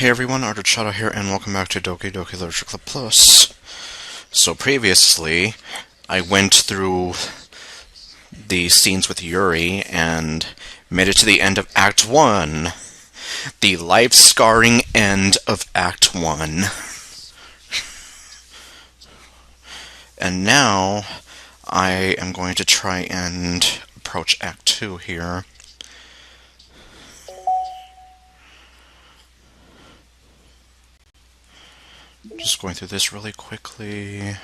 Hey everyone, Arthur Shadow here, and welcome back to Doki Literature Club Plus. So previously, I went through the scenes with Yuri and made it to the end of Act 1. The life-scarring end of Act 1. And now, I am going to try and approach Act 2 here. Just going through this really quickly.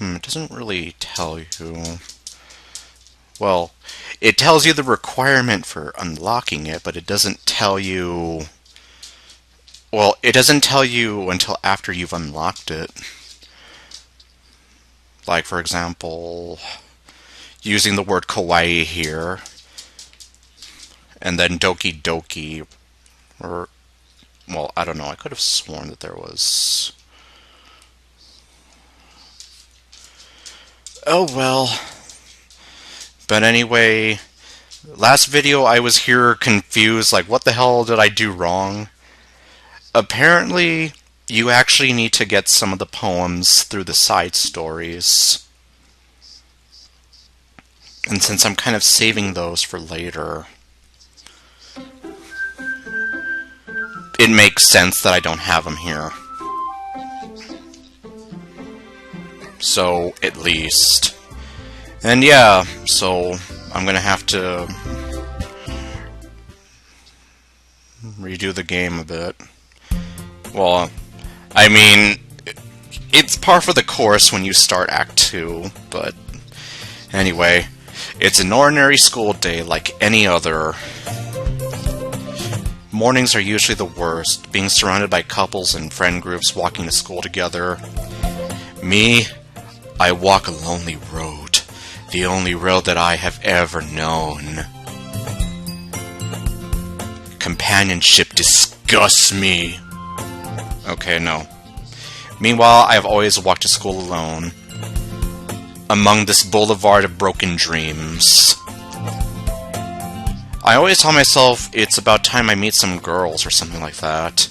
It doesn't really tell you. Well, it tells you the requirement for unlocking it, but it doesn't tell you... Well, it doesn't tell you until after you've unlocked it. Like, for example, using the word kawaii here. And then Doki Doki, or, well, I don't know, I could have sworn that there was... Oh well. But anyway, last video I was here confused, like, what the hell did I do wrong? Apparently, you actually need to get some of the poems through the side stories. And since I'm kind of saving those for later, it makes sense that I don't have them here. So, at least. And yeah, so I'm gonna have to redo the game a bit. Well, I mean, it's par for the course when you start Act 2, but anyway, it's an ordinary school day like any other. Mornings are usually the worst, being surrounded by couples and friend groups walking to school together. Me, I walk a lonely road, the only road that I have ever known. Companionship disgusts me. Okay, no. Meanwhile, I have always walked to school alone, among this boulevard of broken dreams. I always tell myself it's about time I meet some girls or something like that.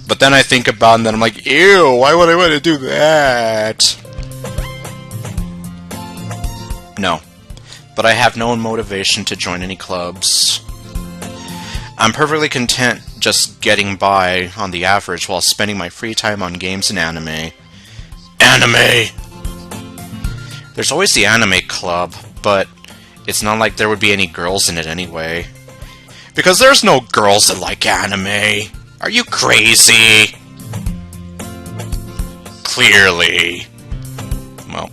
But then I think about it and then I'm like, ew, why would I want to do that? No. But I have no motivation to join any clubs. I'm perfectly content just getting by on the average while spending my free time on games and anime. Anime! There's always the anime club, but it's not like there would be any girls in it anyway. Because there's no girls that like anime. Are you crazy? Clearly. Well.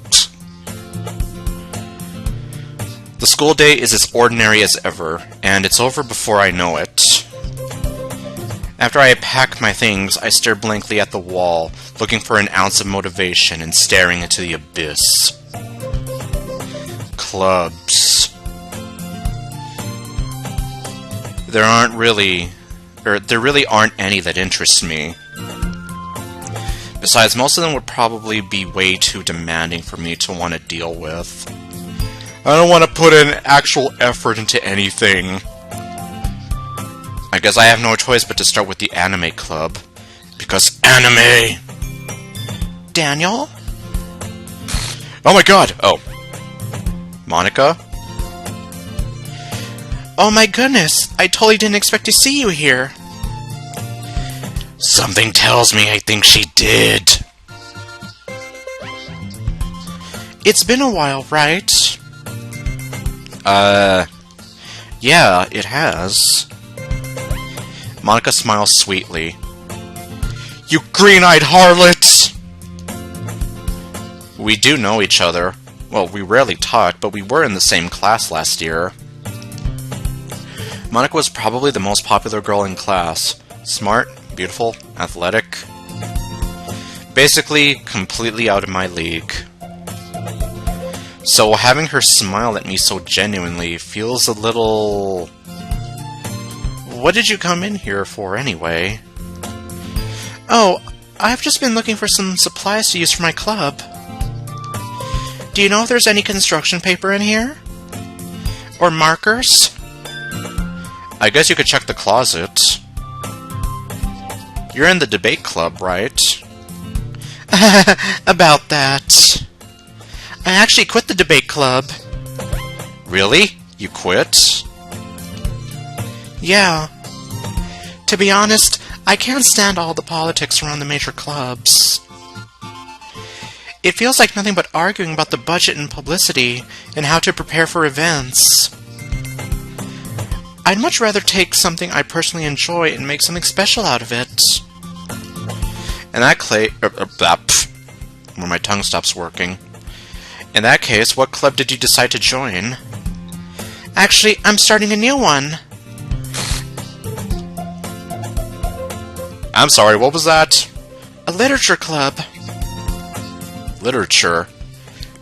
The school day is as ordinary as ever, and it's over before I know it. After I pack my things, I stare blankly at the wall, looking for an ounce of motivation and staring into the abyss. Clubs. There really aren't any that interest me. Besides, most of them would probably be way too demanding for me to want to deal with. I don't want to put in actual effort into anything. I guess I have no choice but to start with the anime club. Because anime! Daniel? Oh my god! Oh. Monica? Oh my goodness! I totally didn't expect to see you here! Something tells me I think she did. It's been a while, right? Yeah, it has. Monica smiles sweetly. You green-eyed harlot! We do know each other. Well, we rarely talk, but we were in the same class last year. Monica was probably the most popular girl in class. Smart, beautiful, athletic. Basically, completely out of my league. So having her smile at me so genuinely feels a little... What did you come in here for, anyway? Oh, I've just been looking for some supplies to use for my club. Do you know if there's any construction paper in here? Or markers? I guess you could check the closet. You're in the debate club, right? About that. I actually quit the debate club. Really? You quit? Yeah. To be honest, I can't stand all the politics around the major clubs. It feels like nothing but arguing about the budget and publicity and how to prepare for events. I'd much rather take something I personally enjoy and make something special out of it. And that when my tongue stops working. In that case, what club did you decide to join? Actually, I'm starting a new one. I'm sorry, what was that? A literature club. Literature?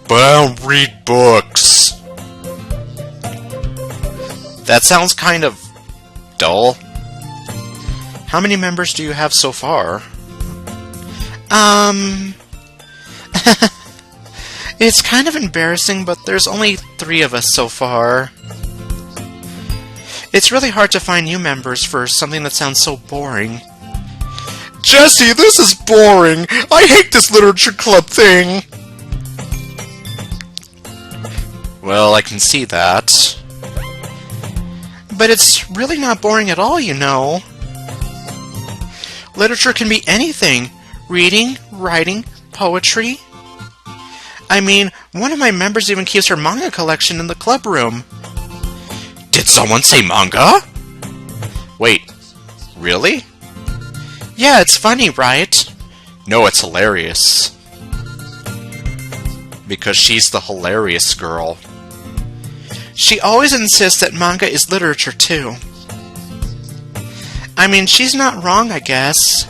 But I don't read books. That sounds kind of dull. How many members do you have so far? It's kind of embarrassing, but there's only 3 of us so far. It's really hard to find new members for something that sounds so boring. Jesse, this is boring! I hate this literature club thing! Well, I can see that. But it's really not boring at all, you know. Literature can be anything. Reading, writing, poetry. I mean, one of my members even keeps her manga collection in the club room. Did someone say manga? Wait, really? Yeah, it's funny, right? No, it's hilarious. Because she's the hilarious girl. She always insists that manga is literature, too. I mean, she's not wrong, I guess.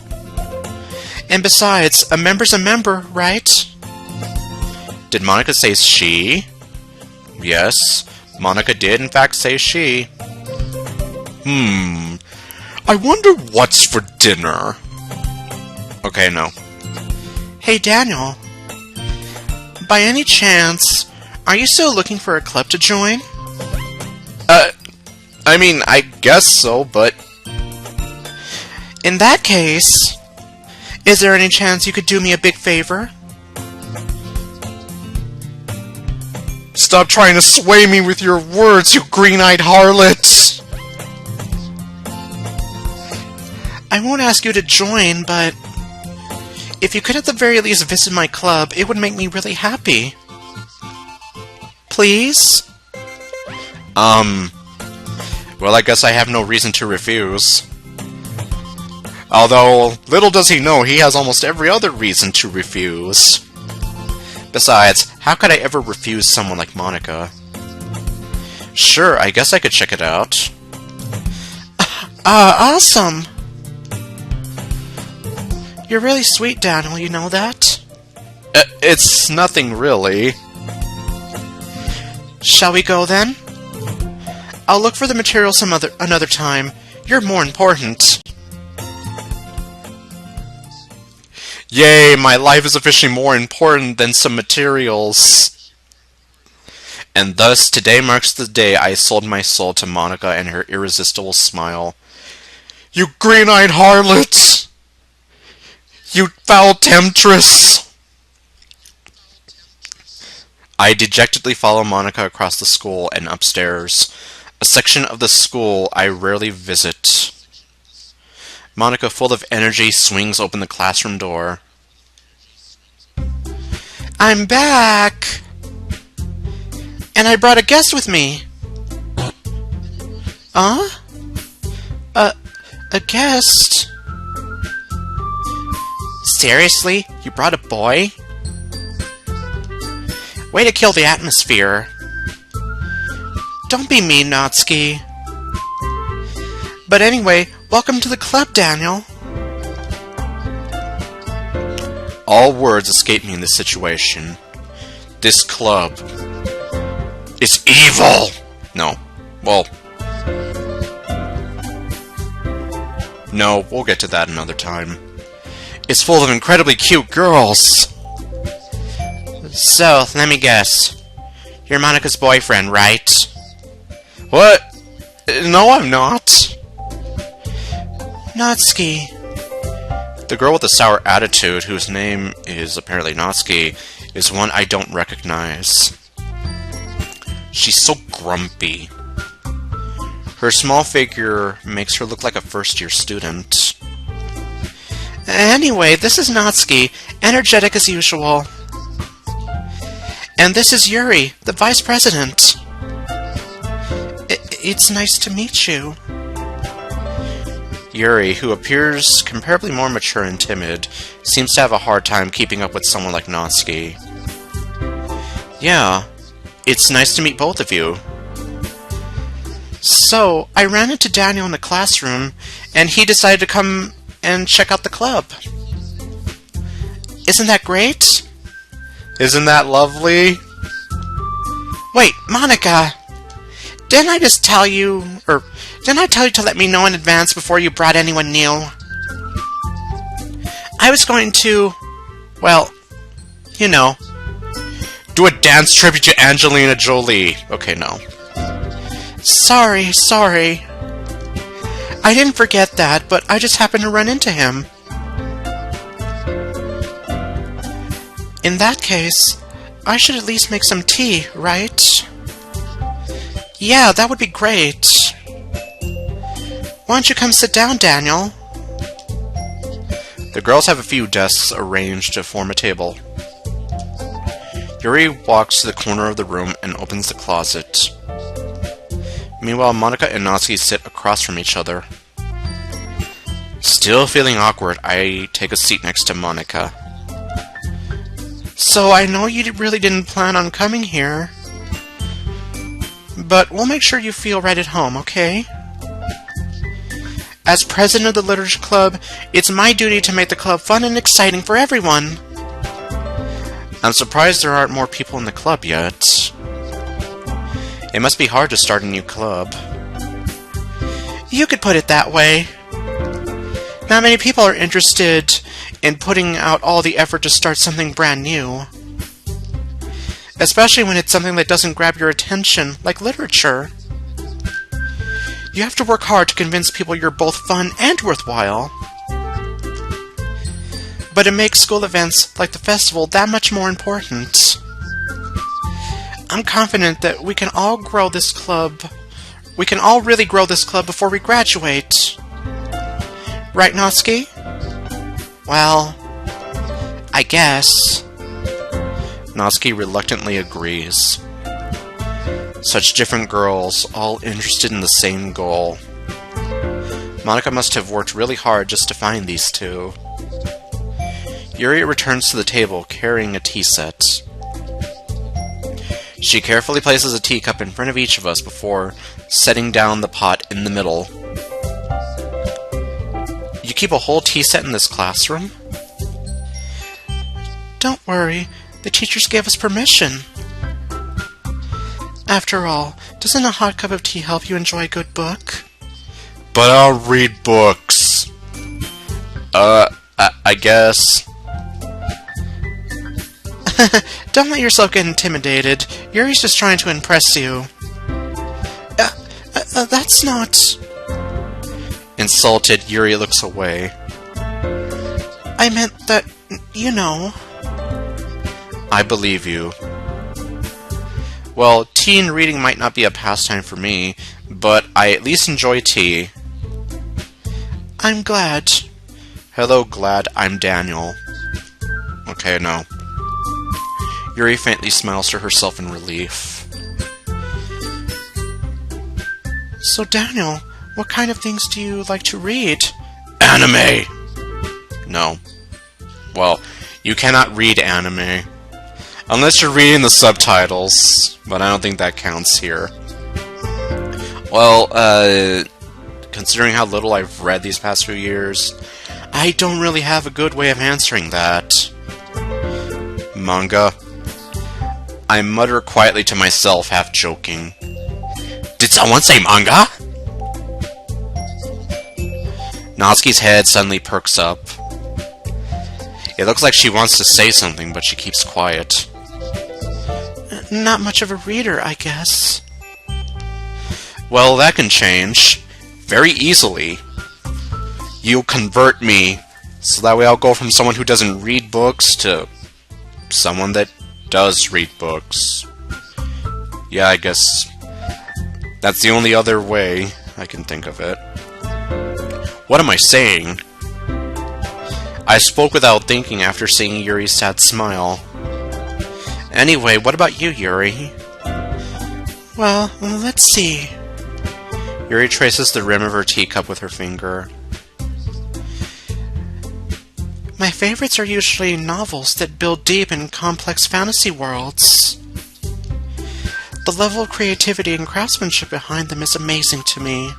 And besides, a member's a member, right? Did Monica say she? Yes, Monica did in fact say she. I wonder what's for dinner. Okay, no. Hey, Daniel. By any chance, are you still looking for a club to join? I mean, I guess so, but... In that case, is there any chance you could do me a big favor? Stop trying to sway me with your words, you green-eyed harlot! I won't ask you to join, but... if you could at the very least visit my club, it would make me really happy. Please? Well, I guess I have no reason to refuse. Although, little does he know, he has almost every other reason to refuse. Besides, how could I ever refuse someone like Monica? Sure, I guess I could check it out. Awesome! You're really sweet, Daniel, you know that? It's nothing really. Shall we go then? I'll look for the material another time. You're more important. Yay, my life is officially more important than some materials. And thus, today marks the day I sold my soul to Monica and her irresistible smile. You green-eyed harlot! You foul temptress! I dejectedly follow Monica across the school and upstairs, a section of the school I rarely visit. Monica, full of energy, swings open the classroom door. I'm back! And I brought a guest with me. A guest? Seriously? You brought a boy? Way to kill the atmosphere. Don't be mean, Natsuki. But anyway, welcome to the club, Daniel. All words escape me in this situation. This club is evil! No. Well... no, we'll get to that another time. It's full of incredibly cute girls! So, let me guess. You're Monica's boyfriend, right? What? No, I'm not. Natsuki. The girl with the sour attitude, whose name is apparently Natsuki, is one I don't recognize. She's so grumpy. Her small figure makes her look like a first-year student. Anyway, this is Natsuki, energetic as usual. And this is Yuri, the vice president. It's nice to meet you. Yuri, who appears comparably more mature and timid, seems to have a hard time keeping up with someone like Natsuki. Yeah, it's nice to meet both of you. So, I ran into Daniel in the classroom, and he decided to come and check out the club. Isn't that great? Isn't that lovely? Wait, Monica! Didn't I just tell you, or didn't I tell you to let me know in advance before you brought anyone new? I was going to, well, you know. Do a dance tribute to Angelina Jolie. Okay, no. Sorry. I didn't forget that, but I just happened to run into him. In that case, I should at least make some tea, right? Yeah, that would be great. Why don't you come sit down, Daniel? The girls have a few desks arranged to form a table. Yuri walks to the corner of the room and opens the closet. Meanwhile, Monica and Natsuki sit across from each other. Still feeling awkward, I take a seat next to Monica. So I know you really didn't plan on coming here, but we'll make sure you feel right at home, okay? As president of the Literature Club, it's my duty to make the club fun and exciting for everyone. I'm surprised there aren't more people in the club yet. It must be hard to start a new club. You could put it that way. Not many people are interested in putting out all the effort to start something brand new. Especially when it's something that doesn't grab your attention, like literature. You have to work hard to convince people you're both fun and worthwhile. But it makes school events like the festival that much more important. I'm confident that we can all grow this club. We can all really grow this club before we graduate. Right, Natsuki? Well, I guess. Natsuki reluctantly agrees. Such different girls, all interested in the same goal. Monica must have worked really hard just to find these two. Yuri returns to the table carrying a tea set. She carefully places a teacup in front of each of us before setting down the pot in the middle. You keep a whole tea set in this classroom? Don't worry, the teachers gave us permission. After all, doesn't a hot cup of tea help you enjoy a good book? But I'll read books. I guess. Don't let yourself get intimidated. Yuri's just trying to impress you. That's not... Insulted, Yuri looks away. I meant that, you know... I believe you. Well, tea and reading might not be a pastime for me, but I at least enjoy tea. I'm glad. Hello, Glad. I'm Daniel. Okay, no. Yuri faintly smiles to herself in relief. So, Daniel, what kind of things do you like to read? Anime! No. Well, you cannot read anime. Unless you're reading the subtitles, but I don't think that counts here. Well, considering how little I've read these past few years, I don't really have a good way of answering that. Manga. I mutter quietly to myself, half joking. Did someone say manga? Natsuki's head suddenly perks up. It looks like she wants to say something, but she keeps quiet. Not much of a reader, I guess. Well, that can change. Very easily. You convert me, so that way I'll go from someone who doesn't read books to someone that does read books. Yeah, I guess that's the only other way I can think of it. What am I saying? I spoke without thinking after seeing Yuri's sad smile. Anyway, what about you, Yuri? Well, let's see. Yuri traces the rim of her teacup with her finger. My favorites are usually novels that build deep and complex fantasy worlds. The level of creativity and craftsmanship behind them is amazing to me.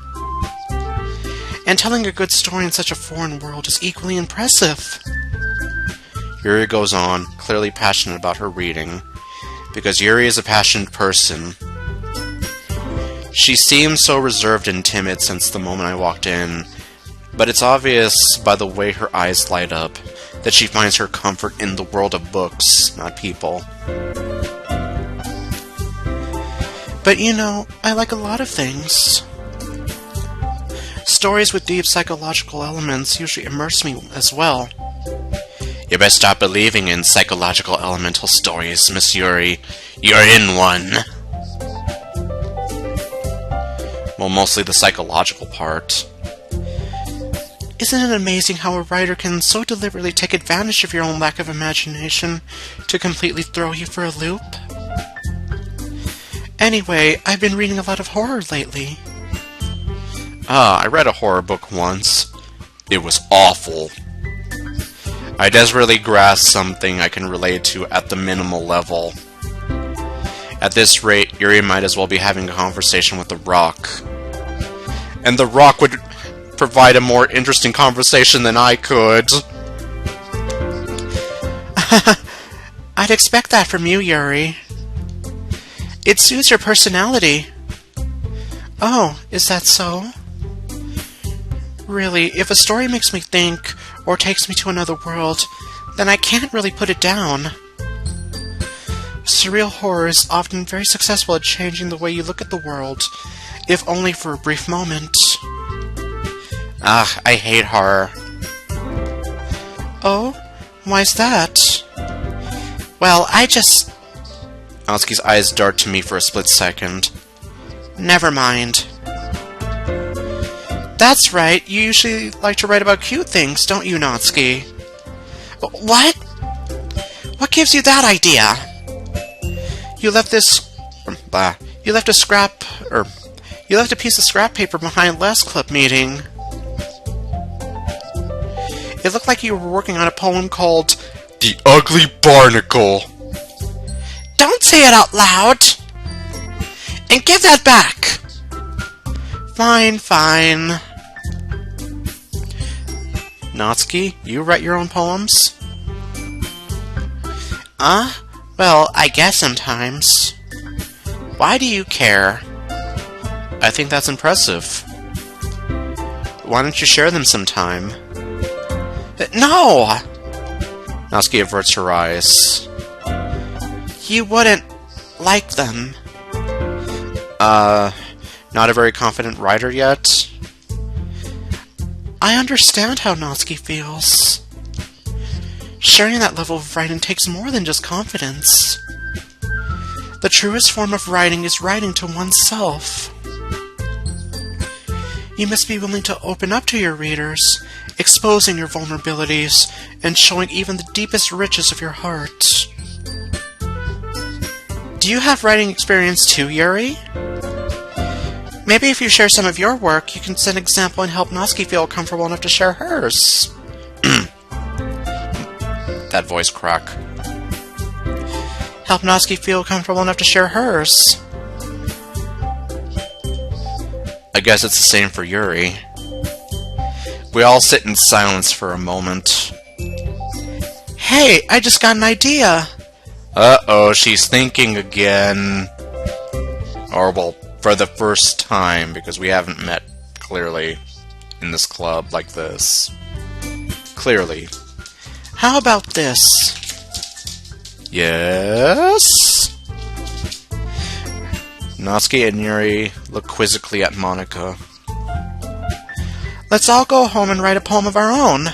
And telling a good story in such a foreign world is equally impressive. Yuri goes on, clearly passionate about her reading, because Yuri is a passionate person. She seems so reserved and timid since the moment I walked in, but it's obvious by the way her eyes light up that she finds her comfort in the world of books, not people. But you know, I like a lot of things. Stories with deep psychological elements usually immerse me as well. You best stop believing in psychological elemental stories, Miss Yuri. You're in one. Well, mostly the psychological part. Isn't it amazing how a writer can so deliberately take advantage of your own lack of imagination to completely throw you for a loop? Anyway, I've been reading a lot of horror lately. I read a horror book once. It was awful. I desperately grasped something I can relate to at the minimal level. At this rate, Yuri might as well be having a conversation with The Rock. And The Rock would provide a more interesting conversation than I could. I'd expect that from you, Yuri. It suits your personality. Oh, is that so? Really, if a story makes me think, or takes me to another world, then I can't really put it down. Surreal horror is often very successful at changing the way you look at the world, if only for a brief moment. I hate horror. Oh? Why's that? Well, Natsuki's eyes dart to me for a split second. Never mind. That's right, you usually like to write about cute things, don't you, Natsuki? What? What gives you that idea? You left a piece of scrap paper behind last club meeting. It looked like you were working on a poem called The Ugly Barnacle. Don't say it out loud! And give that back! Fine, fine. Natsuki, you write your own poems? Well, I guess sometimes. Why do you care? I think that's impressive. Why don't you share them sometime? No! Natsuki averts her eyes. You wouldn't like them. Not a very confident writer yet? I understand how Natsuki feels. Sharing that level of writing takes more than just confidence. The truest form of writing is writing to oneself. You must be willing to open up to your readers, exposing your vulnerabilities, and showing even the deepest riches of your heart. Do you have writing experience too, Yuri? Maybe if you share some of your work, you can set an example and help Natsuki feel comfortable enough to share hers. That voice crack. Help Natsuki feel comfortable enough to share hers. I guess it's the same for Yuri. We all sit in silence for a moment. Hey, I just got an idea! Uh-oh, she's thinking again. Or, well, for the first time, because we haven't met, clearly, in this club like this. Clearly. How about this? Yes? Natsuki and Yuri look quizzically at Monika. Let's all go home and write a poem of our own.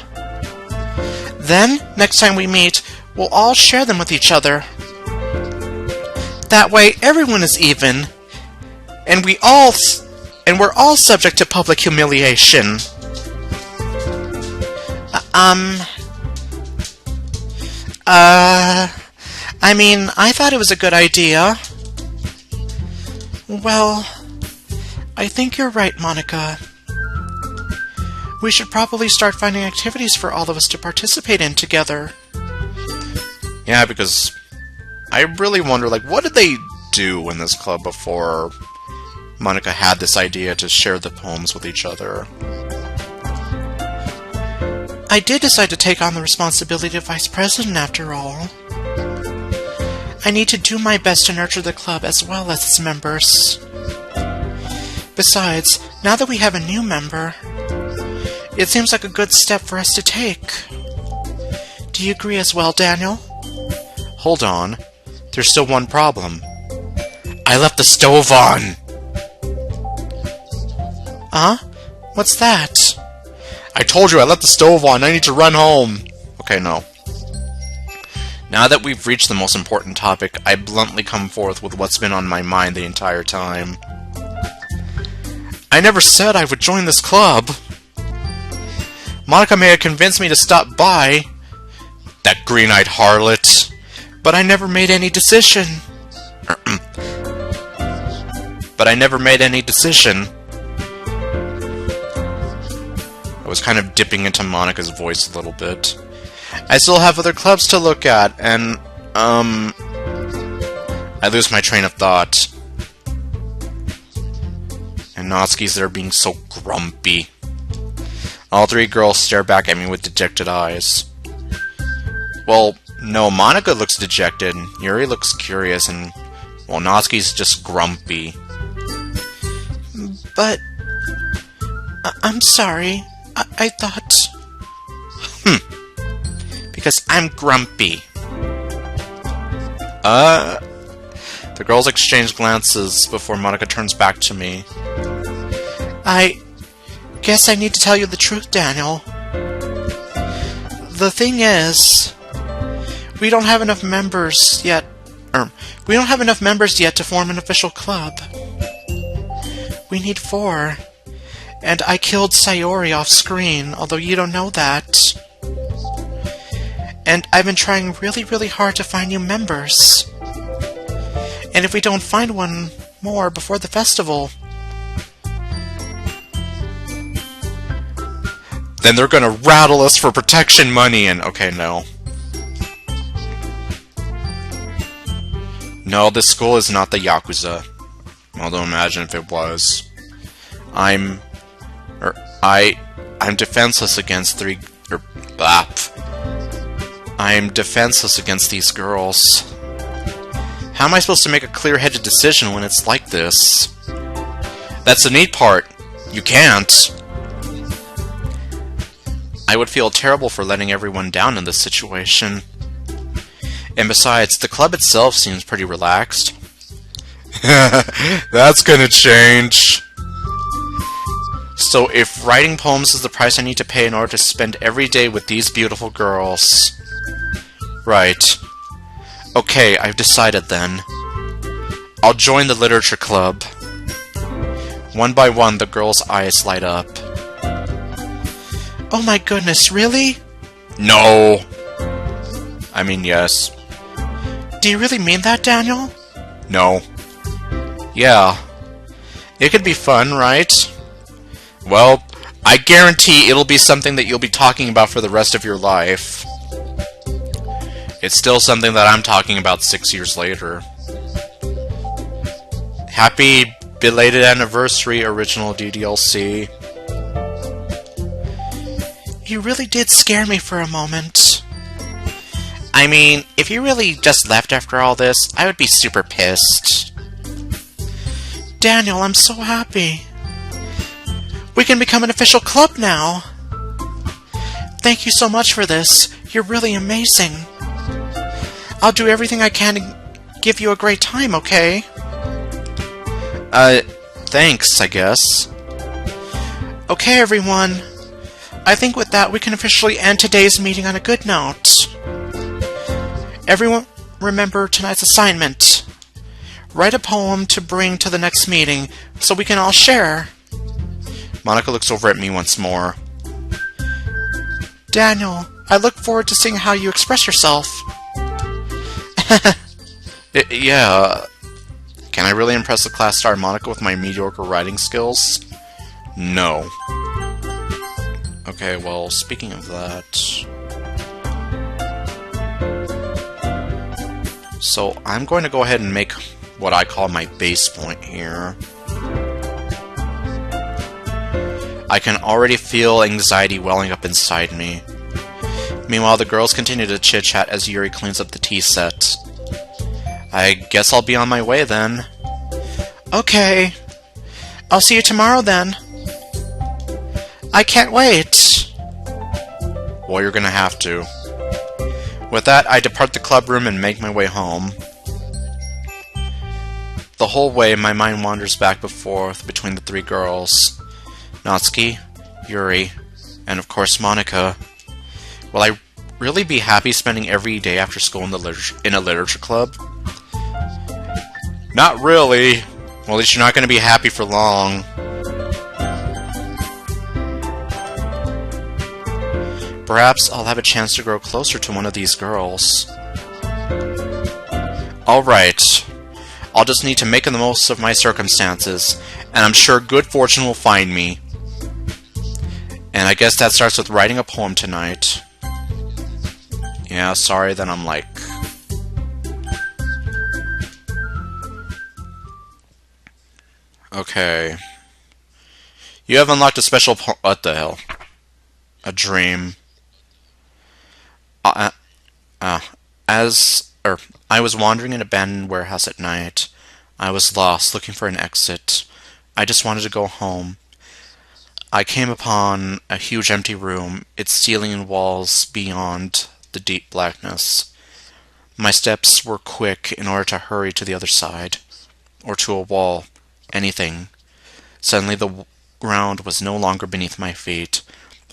Then, next time we meet, we'll all share them with each other. That way, everyone is even, and we're all subject to public humiliation. I mean, I thought it was a good idea. Well, I think you're right, Monika. We should probably start finding activities for all of us to participate in together. Yeah, because I really wonder, like, what did they do in this club before Monika had this idea to share the poems with each other? I did decide to take on the responsibility of vice president, after all. I need to do my best to nurture the club as well as its members. Besides, now that we have a new member, it seems like a good step for us to take. Do you agree as well, Daniel? Hold on. There's still one problem. I left the stove on! Huh? What's that? I told you I left the stove on. I need to run home. Okay, no. Now that we've reached the most important topic, I bluntly come forth with what's been on my mind the entire time. I never said I would join this club. Monika may have convinced me to stop by, that green-eyed harlot, but I never made any decision. I was kind of dipping into Monika's voice a little bit. I still have other clubs to look at, and, I lose my train of thought. And Natsuki's there being so grumpy. All three girls stare back at me with dejected eyes. Well, no, Monika looks dejected, Yuri looks curious, and, well, Natsuki's just grumpy. But... I'm sorry. I thought... Because I'm grumpy. The girls exchange glances before Monika turns back to me. I guess I need to tell you the truth, Daniel. The thing is, we don't have enough members yet. We don't have enough members yet to form an official club. We need 4. And I killed Sayori off screen, although you don't know that. And I've been trying really, really hard to find new members. And if we don't find one more before the festival, then they're gonna rattle us for protection money and... Okay, no. No, this school is not the Yakuza. Although imagine if it was. I'm defenseless against I'm defenseless against these girls. How am I supposed to make a clear-headed decision when it's like this? That's the neat part. You can't. I would feel terrible for letting everyone down in this situation. And besides, the club itself seems pretty relaxed. That's gonna change. So if writing poems is the price I need to pay in order to spend every day with these beautiful girls... Right. Okay, I've decided then. I'll join the literature club. One by one, the girls' eyes light up. Oh my goodness, really? No! I mean, yes. Do you really mean that, Daniel? No. Yeah. It could be fun, right? Well, I guarantee it'll be something that you'll be talking about for the rest of your life. It's still something that I'm talking about 6 years later. Happy belated anniversary, original DDLC. You really did scare me for a moment. I mean, if you really just left after all this, I would be super pissed. Daniel, I'm so happy. We can become an official club now. Thank you so much for this. You're really amazing. I'll do everything I can to give you a great time, okay? Thanks, I guess. Okay, everyone. I think with that we can officially end today's meeting on a good note. Everyone remember tonight's assignment. Write a poem to bring to the next meeting so we can all share. Monica looks over at me once more. Daniel, I look forward to seeing how you express yourself. Yeah. Can I really impress the class star Monica with my mediocre writing skills? No. Okay, well, speaking of that... So, I'm going to go ahead and make what I call my base point here. I can already feel anxiety welling up inside me. Meanwhile, the girls continue to chit-chat as Yuri cleans up the tea set. I guess I'll be on my way then. Okay. I'll see you tomorrow then. I can't wait. Well, you're gonna have to. With that, I depart the club room and make my way home. The whole way, my mind wanders back and forth between the three girls. Natsuki, Yuri, and of course Monica. Will I really be happy spending every day after school in a literature club? Not really. Well, at least you're not going to be happy for long. Perhaps I'll have a chance to grow closer to one of these girls. Alright. I'll just need to make the most of my circumstances, and I'm sure good fortune will find me. And I guess that starts with writing a poem tonight. Yeah, sorry that I'm like... Okay. You have unlocked a special what the hell? A dream. I was wandering in an abandoned warehouse at night. I was lost, looking for an exit. I just wanted to go home. I came upon a huge empty room, its ceiling and walls beyond the deep blackness. My steps were quick in order to hurry to the other side, or to a wall, anything. Suddenly the ground was no longer beneath my feet.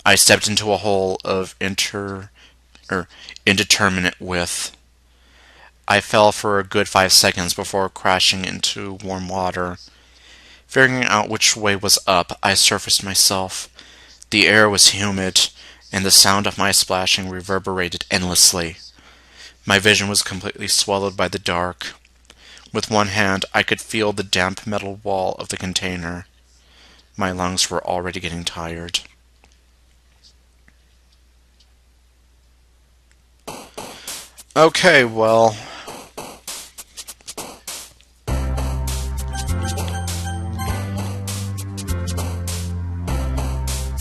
I stepped into a hole of indeterminate width. I fell for a good 5 seconds before crashing into warm water. Figuring out which way was up, I surfaced myself. The air was humid, and the sound of my splashing reverberated endlessly. My vision was completely swallowed by the dark. With one hand, I could feel the damp metal wall of the container. My lungs were already getting tired. Okay, well...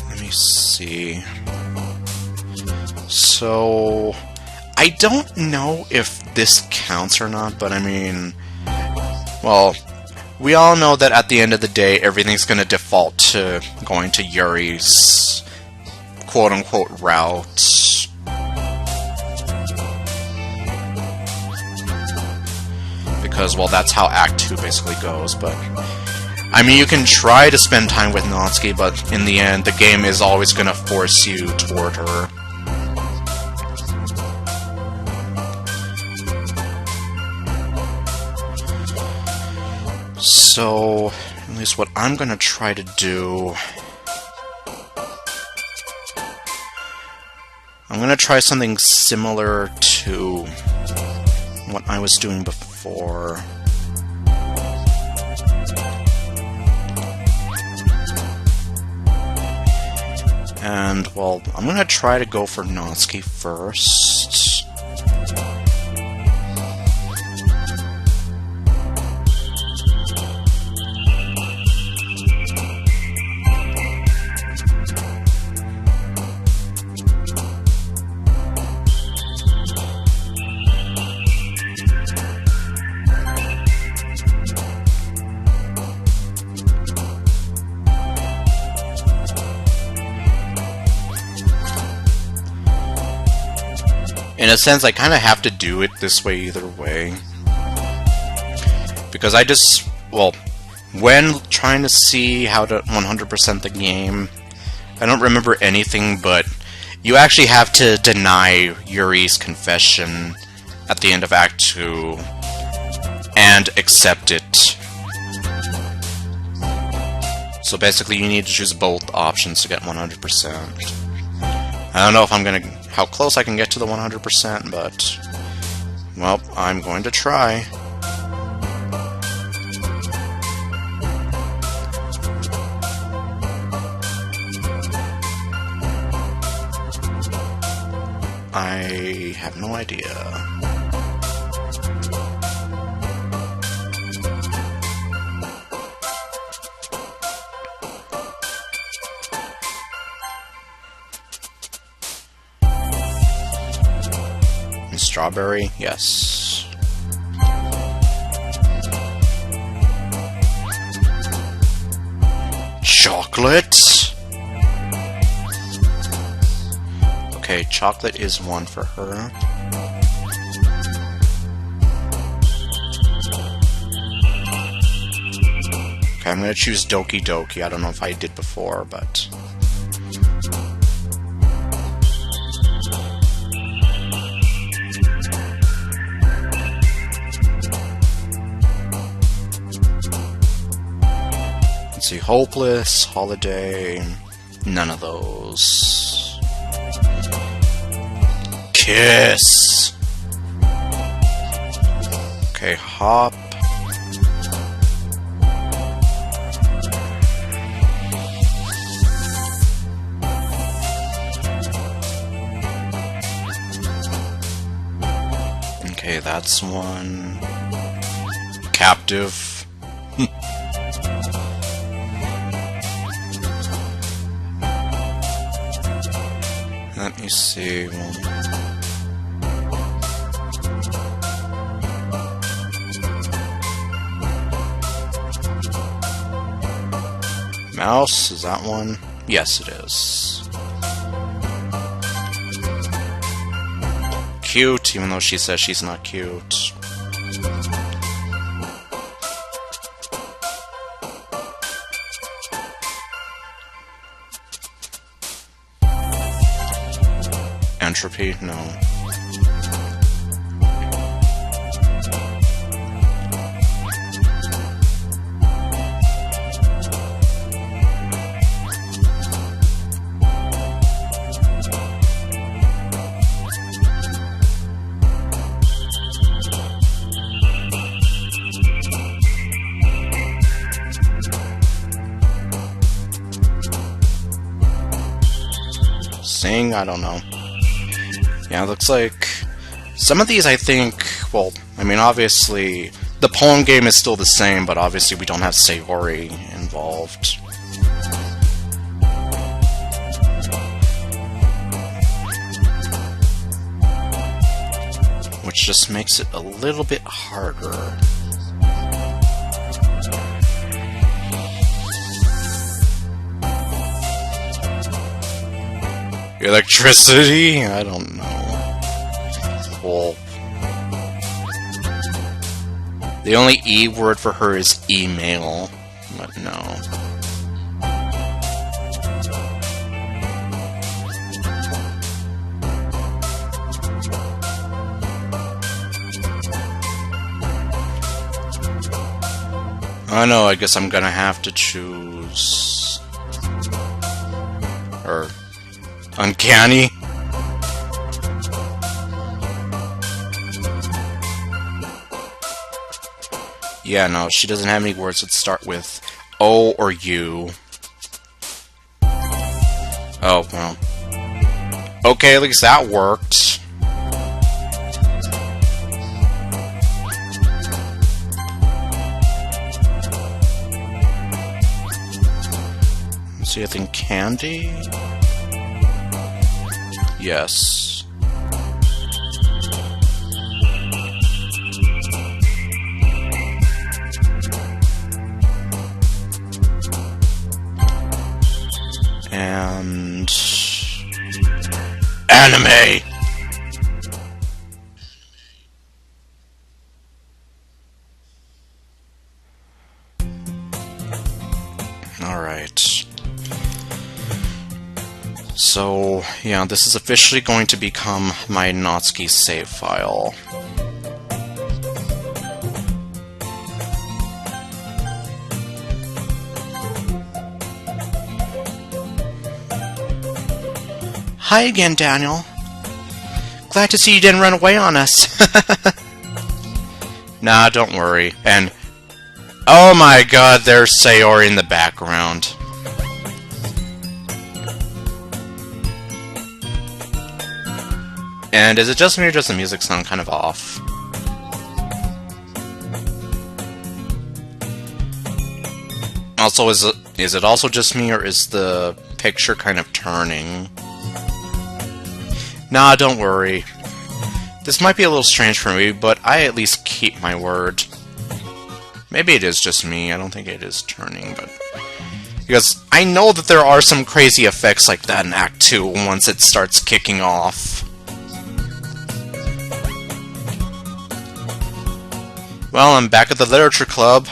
Let me see... So... I don't know if this counts or not, but I mean... Well, we all know that at the end of the day, everything's going to default to going to Yuri's quote-unquote route. Because, well, that's how Act 2 basically goes, but... I mean, you can try to spend time with Natsuki, but in the end, the game is always going to force you toward her. So, at least what I'm going to try to do... I'm going to try something similar to what I was doing before. And, well, I'm going to try to go for Natsuki first. In a sense, I kind of have to do it this way either way. Because I just... Well, When trying to see how to 100% the game, I don't remember anything, but you actually have to deny Yuri's confession at the end of Act 2 and accept it. So basically you need to choose both options to get 100%. I don't know if how close I can get to the 100%, but, well, I'm going to try. I have no idea. Strawberry? Yes. Chocolate? Okay, chocolate is one for her. Okay, I'm gonna choose Doki Doki. I don't know if I did before, but... Let's see, Hopeless, Holiday... None of those. Kiss! Okay, Hop. Okay, that's one. Captive. Let me see. Mouse, is that one? Yes, it is. Cute, even though she says she's not cute. Entropy? No. Sing? I don't know. Yeah, it looks like some of these I think, well, I mean obviously the poem game is still the same, but obviously we don't have Sayori involved. Which just makes it a little bit harder. Electricity? I don't know. Well, the only E word for her is email, but no. I know, I guess I'm gonna have to choose... Or... Uncanny? Yeah, no, she doesn't have any words that start with O or U. Oh, well. Okay, at least that worked. Let's see, I think candy? Yes. And... anime! So, yeah, this is officially going to become my Natsuki save file. Hi again, Daniel. Glad to see you didn't run away on us. Nah, don't worry. And, oh my god, there's Sayori in the background. And is it just me or does the music sound kind of off? Also, is it also just me or is the picture kind of turning? Nah, don't worry. This might be a little strange for me, but I at least keep my word. Maybe it is just me, I don't think it is turning, but... Because I know that there are some crazy effects like that in Act 2 once it starts kicking off. Well, I'm back at the literature club.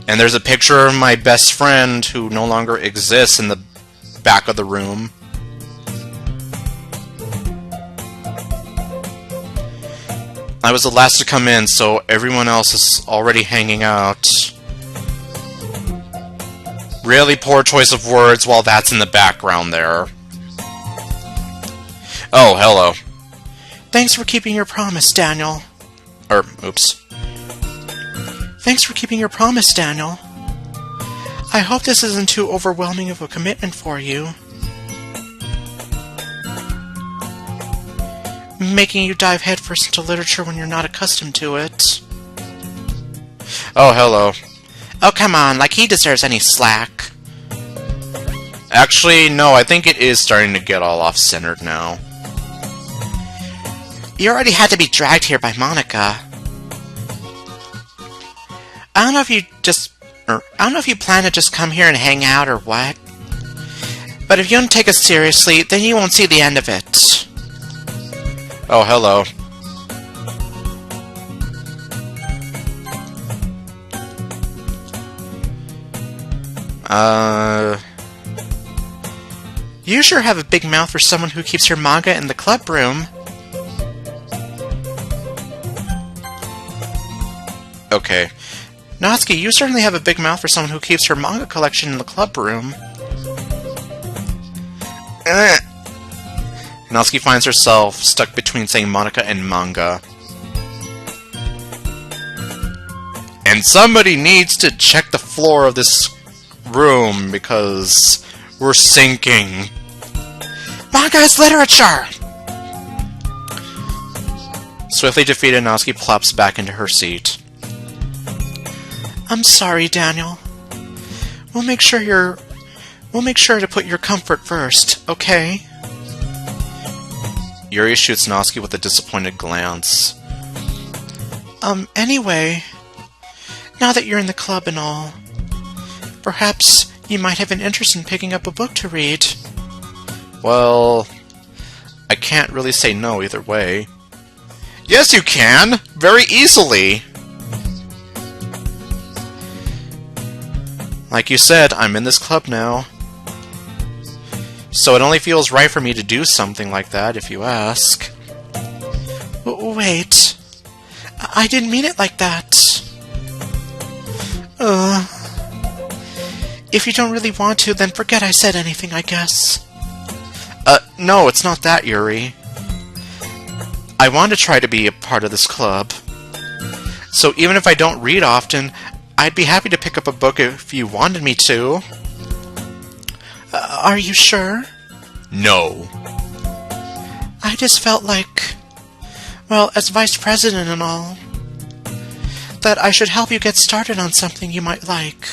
And there's a picture of my best friend who no longer exists in the back of the room. I was the last to come in, so everyone else is already hanging out. Really poor choice of words while that's in the background there. Oh, hello. Thanks for keeping your promise, Daniel. Oops. Thanks for keeping your promise, Daniel. I hope this isn't too overwhelming of a commitment for you. Making you dive headfirst into literature when you're not accustomed to it. Oh, hello. Oh, come on, like he deserves any slack. Actually, no, I think it is starting to get all off-centered now. You already had to be dragged here by Monica. I don't know if you plan to just come here and hang out or what. But if you don't take us seriously, then you won't see the end of it. Oh, hello. You sure have a big mouth for someone who keeps her manga in the club room. Okay. Natsuki, you certainly have a big mouth for someone who keeps her manga collection in the club room. Natsuki finds herself stuck between saying Monica and manga. And somebody needs to check the floor of this room because we're sinking. Manga is literature! Swiftly defeated, Natsuki plops back into her seat. I'm sorry, Daniel. We'll make sure to put your comfort first, okay? Yuri shoots Natsuki with a disappointed glance. Anyway, now that you're in the club and all, perhaps you might have an interest in picking up a book to read. Well, I can't really say no either way. Yes, you can! Very easily! Like you said, I'm in this club now. So it only feels right for me to do something like that, if you ask. Wait. I didn't mean it like that. If you don't really want to, then forget I said anything, I guess. No, it's not that, Yuri. I want to try to be a part of this club. So even if I don't read often, I'd be happy to pick up a book if you wanted me to. Are you sure? No. I just felt like, well, as vice president and all, that I should help you get started on something you might like.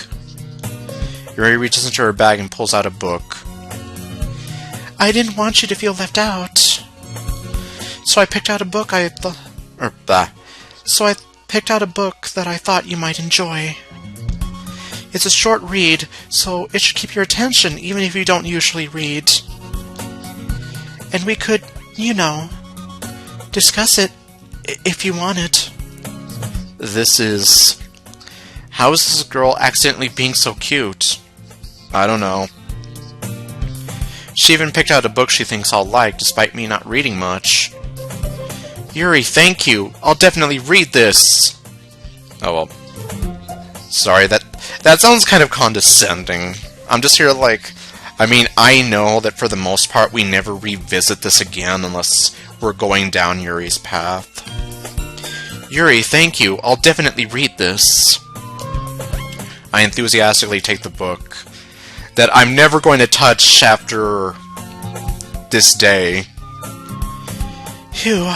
Yuri reaches into her bag and pulls out a book. I didn't want you to feel left out. So I picked out a book picked out a book that I thought you might enjoy. It's a short read, so it should keep your attention even if you don't usually read. And we could, you know, discuss it if you wanted. How is this girl accidentally being so cute? I don't know. She even picked out a book she thinks I'll like, despite me not reading much. Yuri, thank you. I'll definitely read this. Oh well. Sorry, that sounds kind of condescending. I'm just here like... I mean, I know that for the most part we never revisit this again unless we're going down Yuri's path. Yuri, thank you. I'll definitely read this. I enthusiastically take the book that I'm never going to touch after this day. Phew.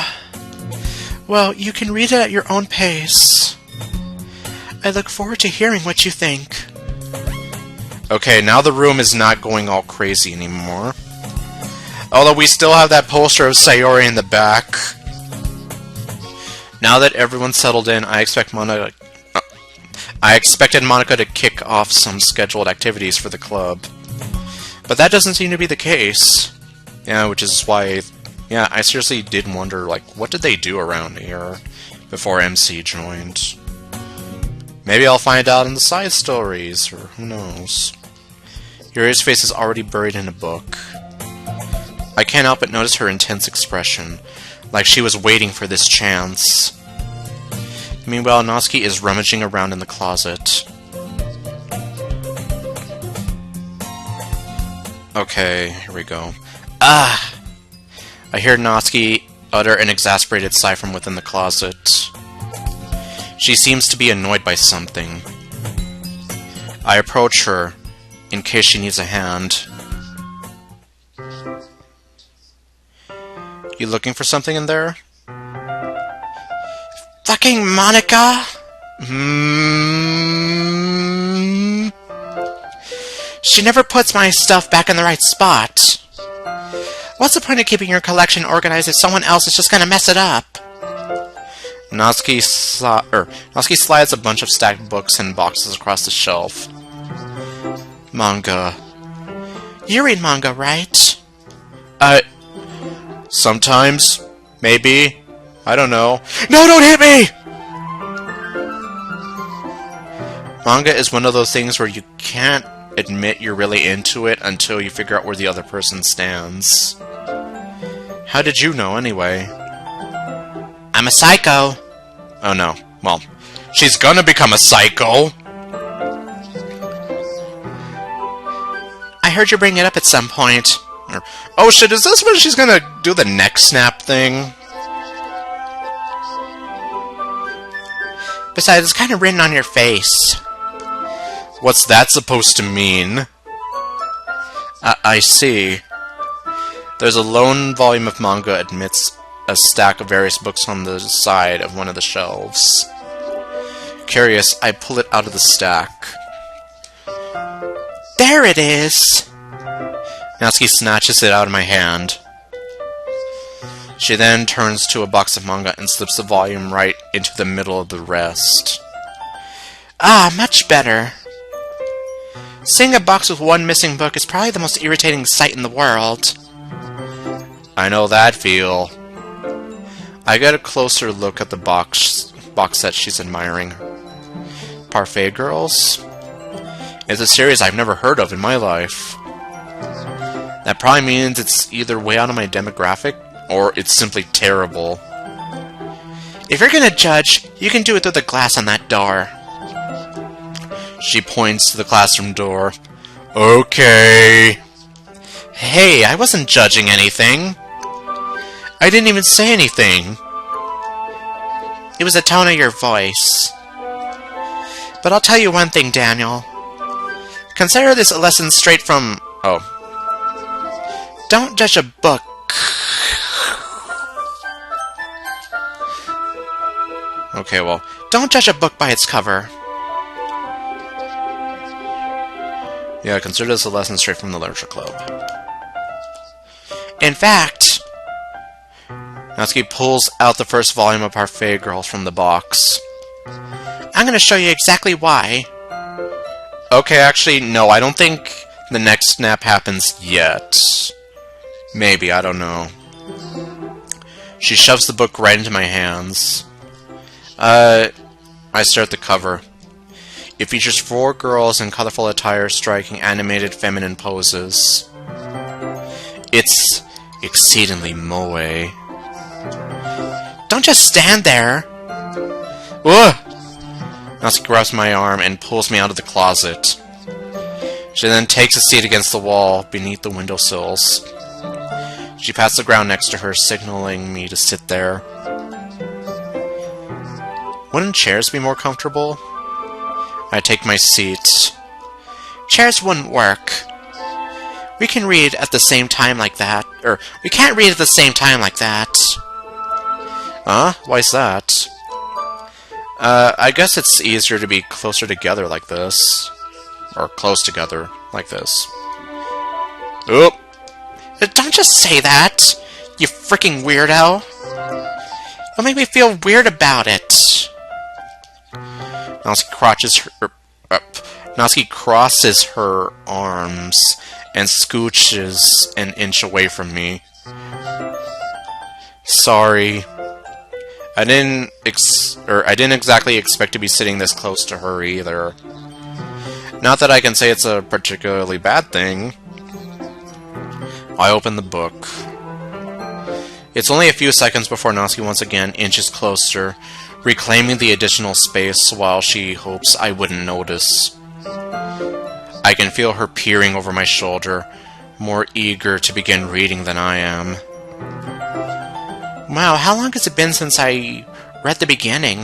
Well, you can read it at your own pace. I look forward to hearing what you think. Okay, now the room is not going all crazy anymore. Although we still have that poster of Sayori in the back. Now that everyone's settled in, I expected Monica to kick off some scheduled activities for the club. But that doesn't seem to be the case. Yeah, which is why... Yeah, I seriously did wonder, like, what did they do around here before MC joined? Maybe I'll find out in the side stories, or who knows. Yuri's face is already buried in a book. I can't help but notice her intense expression, like she was waiting for this chance. Meanwhile, Natsuki is rummaging around in the closet. Okay, here we go. Ah! I hear Natsuki utter an exasperated sigh from within the closet. She seems to be annoyed by something. I approach her, in case she needs a hand. You looking for something in there? Fucking Monica! She never puts my stuff back in the right spot. What's the point of keeping your collection organized if someone else is just gonna mess it up? Natsuki slides a bunch of stacked books and boxes across the shelf. Manga. You read manga, right? Sometimes. Maybe. I don't know. No, don't hit me! Manga is one of those things where you can't admit you're really into it until you figure out where the other person stands. How did you know, anyway? I'm a psycho. Oh no. Well, she's gonna become a psycho! I heard you bring it up at some point. Oh shit, is this when she's gonna do the neck snap thing? Besides, it's kind of written on your face. What's that supposed to mean? I see. There's a lone volume of manga amidst a stack of various books on the side of one of the shelves. Curious, I pull it out of the stack. There it is! Natsuki snatches it out of my hand. She then turns to a box of manga and slips the volume right into the middle of the rest. Ah, much better. Seeing a box with one missing book is probably the most irritating sight in the world. I know that feel. I get a closer look at the box set she's admiring. Parfait Girls? It's a series I've never heard of in my life. That probably means it's either way out of my demographic, or it's simply terrible. If you're gonna judge, you can do it through the glass on that door. She points to the classroom door. Okay. Hey, I wasn't judging anything. I didn't even say anything. It was the tone of your voice. But I'll tell you one thing, Daniel. Consider this a lesson straight from... Oh. Don't judge a book. Okay, well... Don't judge a book by its cover. Yeah, consider this a lesson straight from the Literature Club. In fact... Natsuki pulls out the first volume of Parfait Girls from the box. I'm gonna show you exactly why. Okay, actually, no, I don't think the next snap happens yet. Maybe, I don't know. She shoves the book right into my hands. I stare at the cover. It features 4 girls in colorful attire striking animated feminine poses. It's exceedingly moe. Don't just stand there! Ugh! Natsuki grabs my arm and pulls me out of the closet. She then takes a seat against the wall beneath the windowsills. She pats the ground next to her, signaling me to sit there. Wouldn't chairs be more comfortable? I take my seat. Chairs wouldn't work. We can read at the same time like that. Or, we can't read at the same time like that. Huh? Why's that? I guess it's easier to be closer together like this. Or close together like this. Oop! Don't just say that, you freaking weirdo. It'll make me feel weird about it. Natsuki crosses her arms and scooches an inch away from me. Sorry. I didn't exactly expect to be sitting this close to her either. Not that I can say it's a particularly bad thing. I open the book. It's only a few seconds before Natsuki once again inches closer, reclaiming the additional space while she hopes I wouldn't notice. I can feel her peering over my shoulder, more eager to begin reading than I am. Wow, how long has it been since I read the beginning?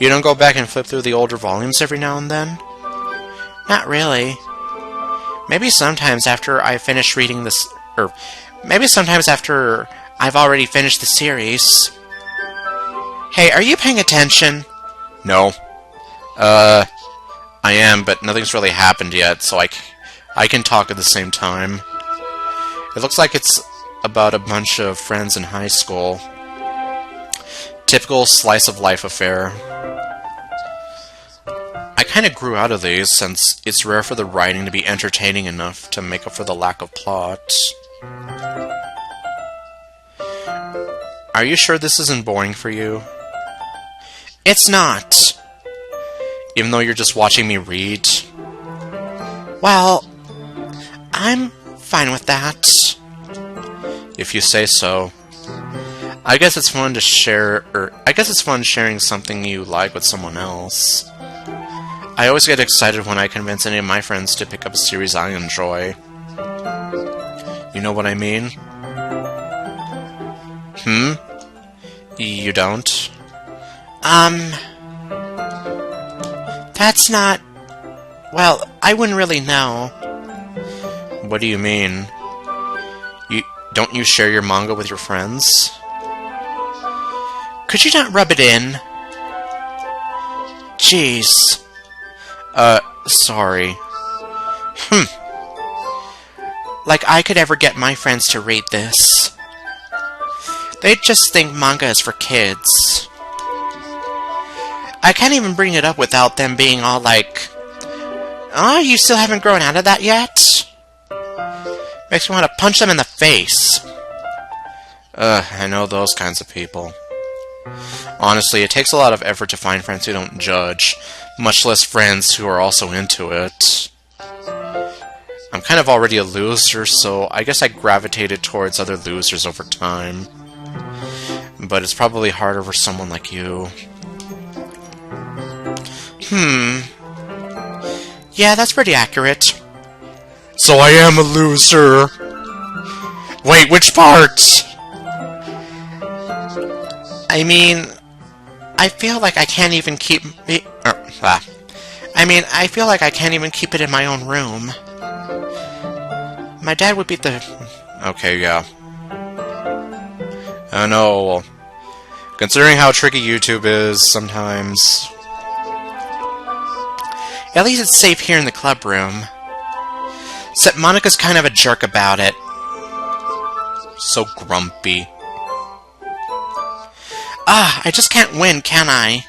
You don't go back and flip through the older volumes every now and then? Not really. Maybe sometimes after I finish reading this... maybe sometimes after I've already finished the series. Hey, are you paying attention? No. I am, but nothing's really happened yet, so I can talk at the same time. It looks like it's about a bunch of friends in high school. Typical slice-of-life affair. I kinda grew out of these, since it's rare for the writing to be entertaining enough to make up for the lack of plot. Are you sure this isn't boring for you? It's not. Even though you're just watching me read? Well, I'm fine with that. If you say so. I guess it's fun to share, I guess it's fun sharing something you like with someone else. I always get excited when I convince any of my friends to pick up a series I enjoy. You know what I mean? You don't? That's not... Well, I wouldn't really know. What do you mean? Don't you share your manga with your friends? Could you not rub it in? Jeez. Sorry. Like I could ever get my friends to read this. They'd just think manga is for kids. I can't even bring it up without them being all like, "Oh, you still haven't grown out of that yet?" Makes me want to punch them in the face. I know those kinds of people. Honestly, it takes a lot of effort to find friends who don't judge, much less friends who are also into it. I'm kind of already a loser, so I guess I gravitated towards other losers over time. But it's probably harder for someone like you. Yeah, that's pretty accurate. So I am a loser! Wait, which part? I mean, I feel like I can't even keep it... I feel like I can't even keep it in my own room. My dad would be the... Okay, yeah. I know. Considering how tricky YouTube is sometimes... At least it's safe here in the club room. Except Monica's kind of a jerk about it. So grumpy. I just can't win, can I?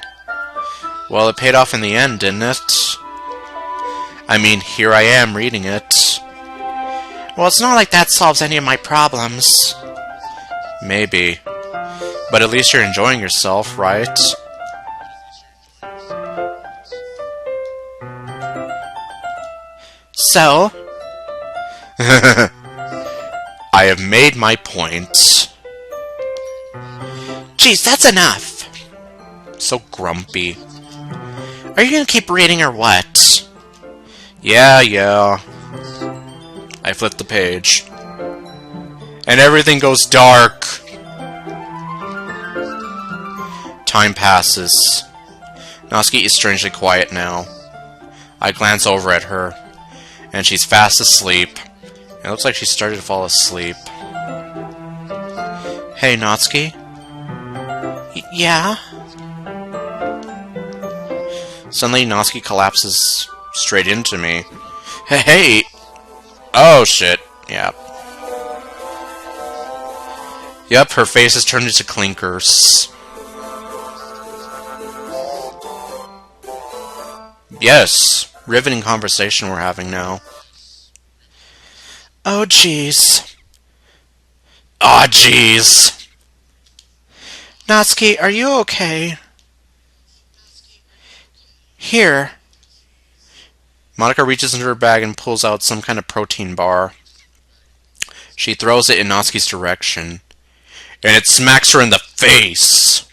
Well, it paid off in the end, didn't it? I mean, here I am reading it. Well, it's not like that solves any of my problems. Maybe. But at least you're enjoying yourself, right? So? I have made my point. Jeez, that's enough. So grumpy. Are you gonna keep reading or what? Yeah. I flip the page. And everything goes dark. Time passes. Natsuki is strangely quiet now. I glance over at her, and she's fast asleep. It looks like she started to fall asleep. Hey, Natsuki? Yeah? Suddenly, Natsuki collapses straight into me. Hey! Oh, shit. Yep. Yep, her face has turned into clinkers. Yes, riveting conversation we're having now. Oh, jeez. Aw, jeez. Natsuki, are you okay? Here. Monica reaches into her bag and pulls out some kind of protein bar. She throws it in Natsuki's direction, and it smacks her in the face.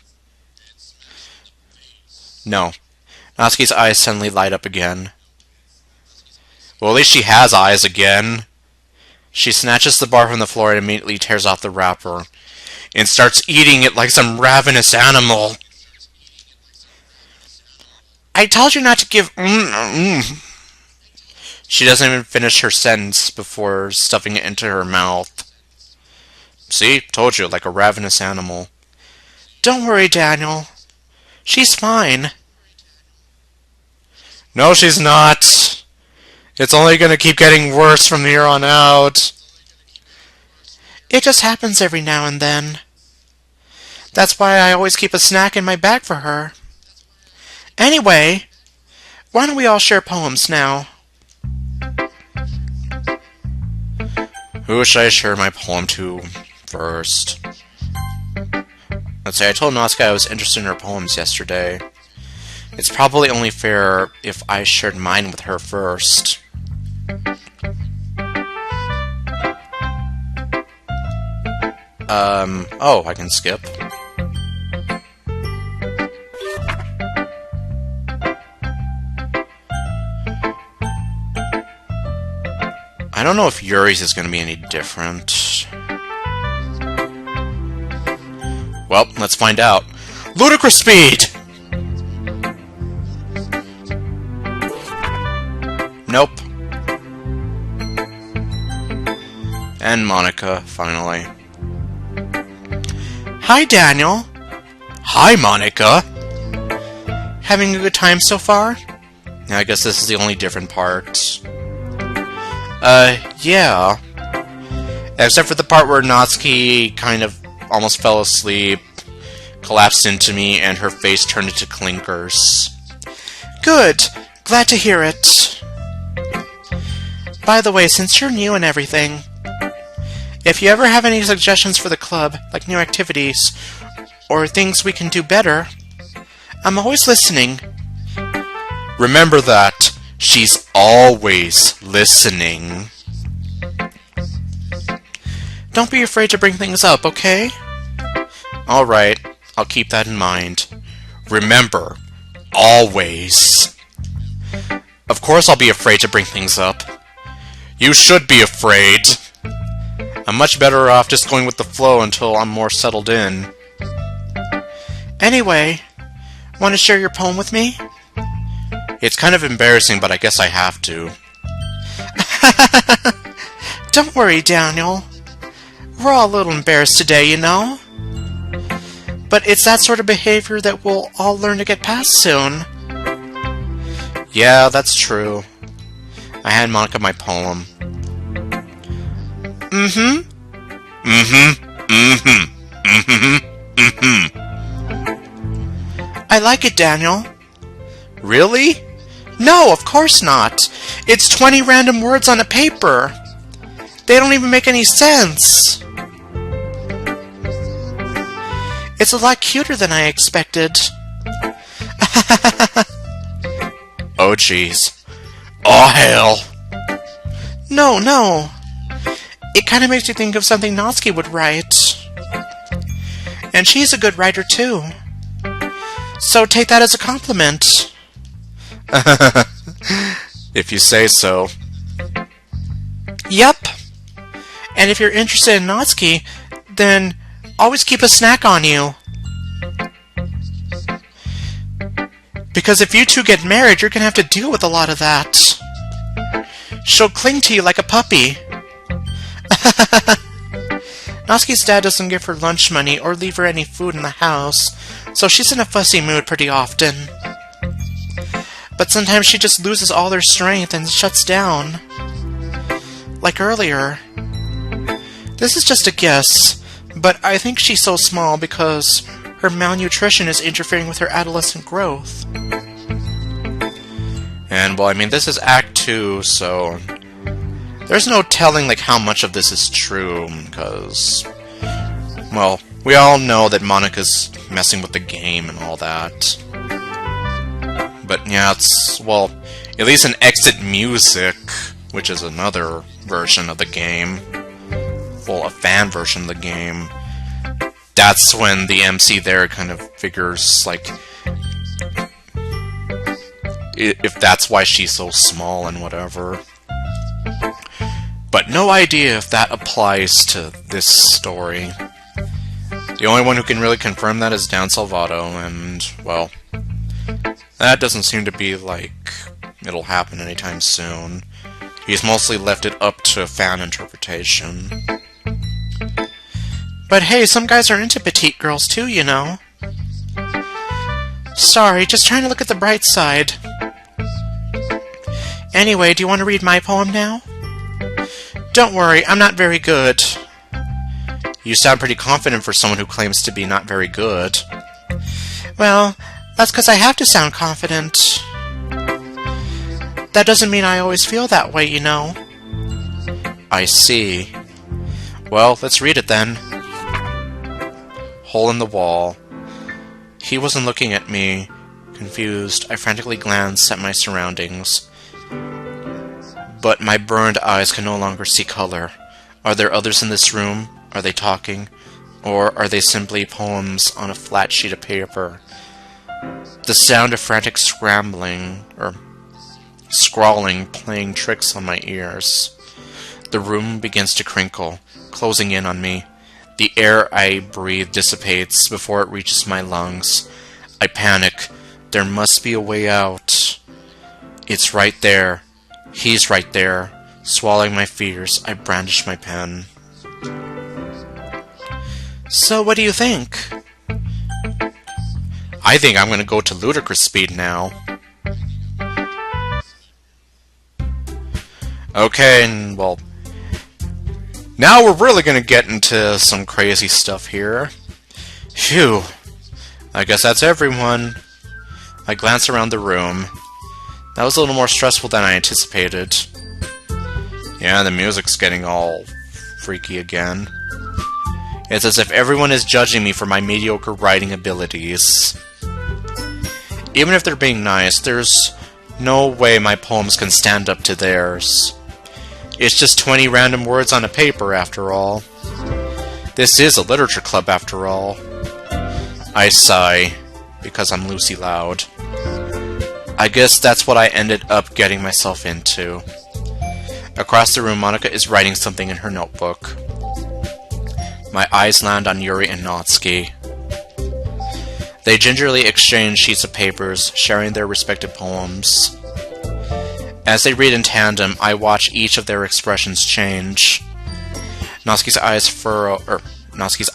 No. Natsuki's eyes suddenly light up again. Well, at least she has eyes again. She snatches the bar from the floor and immediately tears off the wrapper and starts eating it like some ravenous animal. I told you not to give... She doesn't even finish her sentence before stuffing it into her mouth. See? Told you, like a ravenous animal. Don't worry, Daniel. She's fine. No, she's not. It's only going to keep getting worse from here on out. It just happens every now and then. That's why I always keep a snack in my bag for her. Anyway, why don't we all share poems now? Who should I share my poem to first? Let's say I told Natsuki I was interested in her poems yesterday. It's probably only fair if I shared mine with her first. Oh, I can skip. I don't know if Yuri's is going to be any different. Well, let's find out. Ludicrous speed! Nope. And Monica, finally. Hi, Daniel. Hi, Monica! Having a good time so far? I guess this is the only different part. Yeah. Except for the part where Natsuki kind of almost fell asleep, collapsed into me, and her face turned into clinkers. Good. Glad to hear it. By the way, since you're new and everything, if you ever have any suggestions for the club, like new activities, or things we can do better, I'm always listening. Remember that. She's always listening. Don't be afraid to bring things up, okay? Alright, I'll keep that in mind. Remember, always. Of course I'll be afraid to bring things up. You should be afraid. I'm much better off just going with the flow until I'm more settled in. Anyway, want to share your poem with me? It's kind of embarrassing, but I guess I have to. Don't worry, Daniel. We're all a little embarrassed today, you know? But it's that sort of behavior that we'll all learn to get past soon. Yeah, that's true. I hand Monica my poem. I like it, Daniel. Really? No, of course not. It's 20 random words on a paper. They don't even make any sense. It's a lot cuter than I expected. Oh, jeez. Oh, hell. No. It kind of makes you think of something Natsuki would write. And she's a good writer, too. So take that as a compliment. If you say so. Yep. And if you're interested in Natsuki, then always keep a snack on you. Because if you two get married, you're gonna have to deal with a lot of that. She'll cling to you like a puppy. Natsuki's dad doesn't give her lunch money or leave her any food in the house, so she's in a fussy mood pretty often. But sometimes she just loses all her strength and shuts down. Like earlier. This is just a guess, but I think she's so small because her malnutrition is interfering with her adolescent growth. And, well, I mean, this is Act 2, so there's no telling, like, how much of this is true, because, well, we all know that Monika's messing with the game and all that. But, yeah, it's, well, at least in Exit Music, which is another version of the game, well, a fan version of the game, that's when the MC there kind of figures, like, if that's why she's so small and whatever. But no idea if that applies to this story. The only one who can really confirm that is Dan Salvato, and, well, that doesn't seem to be like it'll happen anytime soon. He's mostly left it up to fan interpretation. But hey, some guys are into petite girls too, you know. Sorry, just trying to look at the bright side. Anyway, do you want to read my poem now? Don't worry, I'm not very good. You sound pretty confident for someone who claims to be not very good. Well, that's because I have to sound confident. That doesn't mean I always feel that way, you know. I see. Well, let's read it then. Hole in the wall. He wasn't looking at me. Confused, I frantically glanced at my surroundings. But my burned eyes can no longer see color. Are there others in this room? Are they talking? Or are they simply poems on a flat sheet of paper? The sound of frantic scrambling, or scrawling, playing tricks on my ears. The room begins to crinkle, closing in on me. The air I breathe dissipates before it reaches my lungs. I panic. There must be a way out. It's right there. He's right there. Swallowing my fears, I brandish my pen. So what do you think? I think I'm going to go to ludicrous speed now. Okay, and, well, now we're really going to get into some crazy stuff here. Phew. I guess that's everyone. I glance around the room. That was a little more stressful than I anticipated. Yeah, the music's getting all freaky again. It's as if everyone is judging me for my mediocre writing abilities. Even if they're being nice, there's no way my poems can stand up to theirs. It's just 20 random words on a paper, after all. This is a literature club, after all. I sigh, because I'm Lucy Loud. I guess that's what I ended up getting myself into. Across the room, Monika is writing something in her notebook. My eyes land on Yuri and Natsuki. They gingerly exchange sheets of papers, sharing their respective poems. As they read in tandem, I watch each of their expressions change. Natsuki's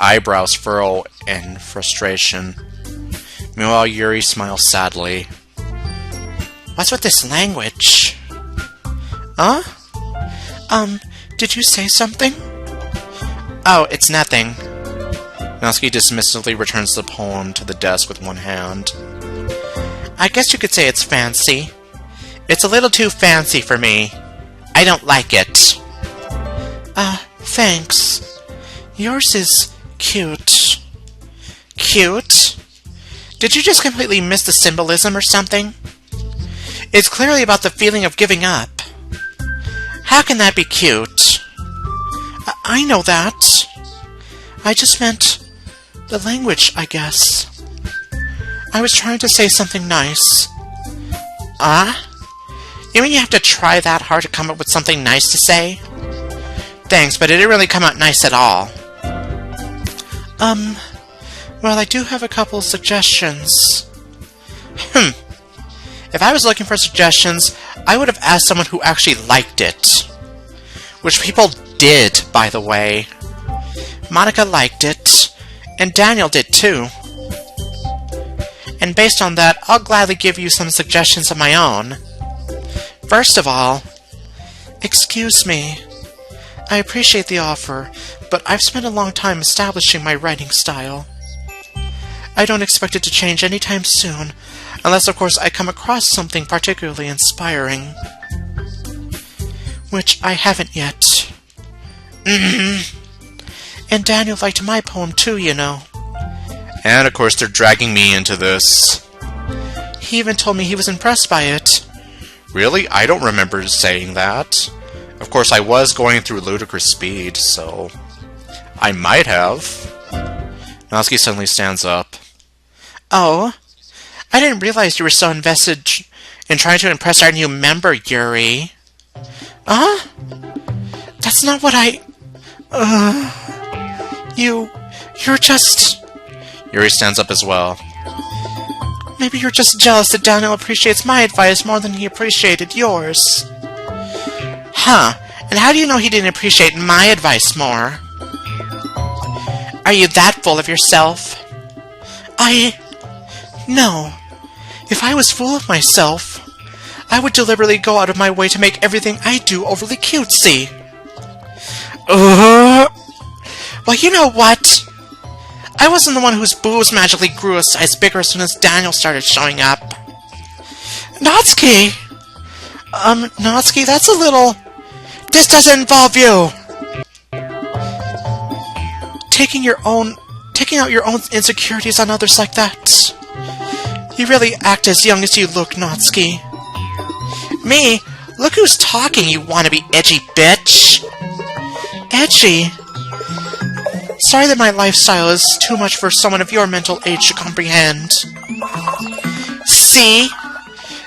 eyebrows furrow in frustration. Meanwhile, Yuri smiles sadly. What's with this language? Huh? Did you say something? Oh, it's nothing. Natsuki dismissively returns the poem to the desk with one hand. I guess you could say it's fancy. It's a little too fancy for me. I don't like it. Thanks. Yours is cute. Cute? Did you just completely miss the symbolism or something? It's clearly about the feeling of giving up. How can that be cute? I know that. I just meant the language, I guess. I was trying to say something nice. Ah? You mean you have to try that hard to come up with something nice to say? Thanks, but it didn't really come out nice at all. Well, I do have a couple of suggestions. If I was looking for suggestions, I would have asked someone who actually liked it. Which people did, by the way. Monica liked it, and Daniel did too. And based on that, I'll gladly give you some suggestions of my own. First of all, excuse me. I appreciate the offer, but I've spent a long time establishing my writing style. I don't expect it to change anytime soon, unless of course I come across something particularly inspiring. Which I haven't yet. And Daniel liked my poem too, you know. And of course they're dragging me into this. He even told me he was impressed by it. Really? I don't remember saying that. Of course, I was going through ludicrous speed, so I might have. Natsuki suddenly stands up. Oh, I didn't realize you were so invested in trying to impress our new member, Yuri. That's not what I... You're just... Yuri stands up as well. Maybe you're just jealous that Daniel appreciates my advice more than he appreciated yours. Huh, and how do you know he didn't appreciate my advice more? Are you that full of yourself? No. If I was full of myself, I would deliberately go out of my way to make everything I do overly cutesy. Well, you know what? I wasn't the one whose boobs magically grew a size bigger as soon as Daniel started showing up. Natsuki! Natsuki, that's a little... This doesn't involve you! Taking out your own insecurities on others like that. You really act as young as you look, Natsuki. Me? Look who's talking, you wannabe edgy bitch! Edgy? Sorry that my lifestyle is too much for someone of your mental age to comprehend. See?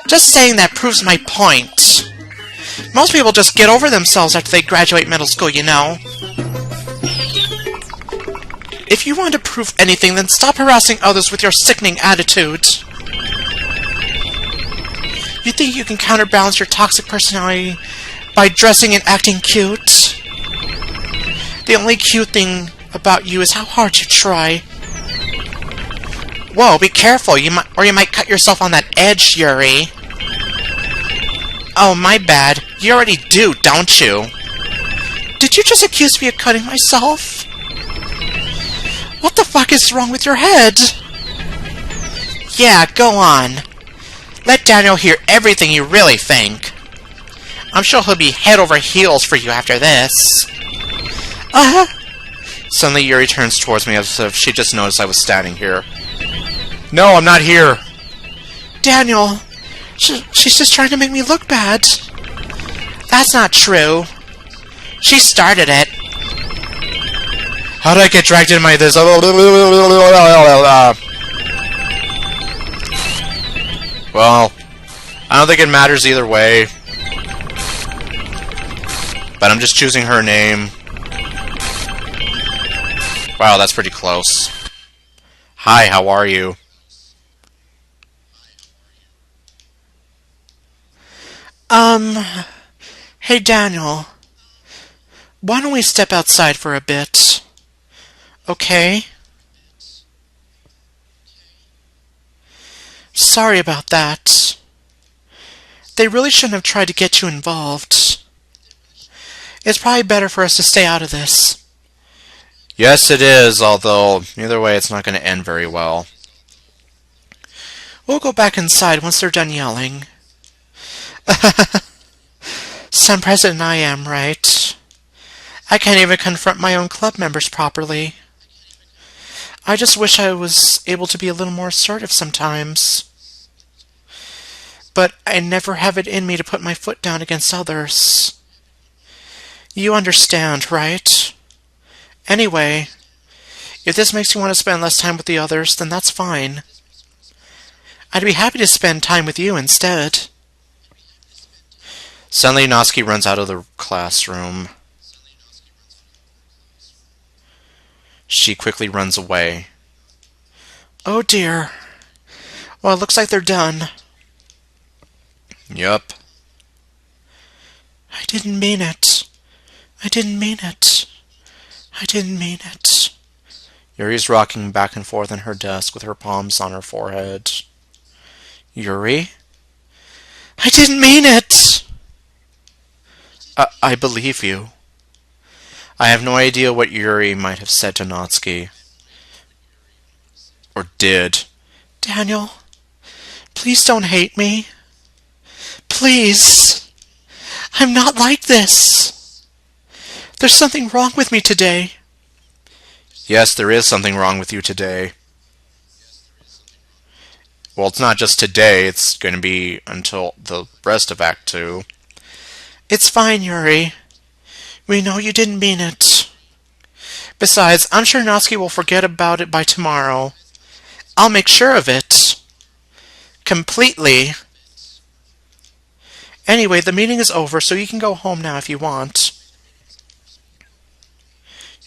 Just saying that proves my point. Most people just get over themselves after they graduate middle school, you know. If you want to prove anything, then stop harassing others with your sickening attitude. You think you can counterbalance your toxic personality by dressing and acting cute? The only cute thing about you is how hard you try. Whoa, be careful, you might cut yourself on that edge, Yuri. Oh, my bad. You already do, don't you? Did you just accuse me of cutting myself? What the fuck is wrong with your head? Yeah, go on. Let Daniel hear everything you really think. I'm sure he'll be head over heels for you after this. Suddenly Yuri turns towards me as if she just noticed I was standing here. No, I'm not here! Daniel, she's just trying to make me look bad. That's not true. She started it. How did I get dragged into this? Well, I don't think it matters either way. But I'm just choosing her name. Wow, that's pretty close. Hi, how are you? Hey Daniel. Why don't we step outside for a bit? Okay? Sorry about that. They really shouldn't have tried to get you involved. It's probably better for us to stay out of this. Yes, it is, although either way it's not going to end very well. We'll go back inside once they're done yelling. Some president I am, right? I can't even confront my own club members properly. I just wish I was able to be a little more assertive sometimes. But I never have it in me to put my foot down against others. You understand, right? Anyway, if this makes you want to spend less time with the others, then that's fine. I'd be happy to spend time with you instead. Suddenly, Natsuki runs out of the classroom. She quickly runs away. Oh dear. Well, it looks like they're done. Yup. I didn't mean it. I didn't mean it. I didn't mean it. Yuri's rocking back and forth in her desk with her palms on her forehead. Yuri? I didn't mean it! I believe you. I have no idea what Yuri might have said to Natsuki. Or did. Daniel, please don't hate me. Please. I'm not like this. There's something wrong with me today. Yes, there is something wrong with you today. Well, it's not just today, it's going to be until the rest of Act 2. It's fine, Yuri. We know you didn't mean it. Besides, I'm sure Natsuki will forget about it by tomorrow. I'll make sure of it. Completely. Anyway, the meeting is over, so you can go home now if you want.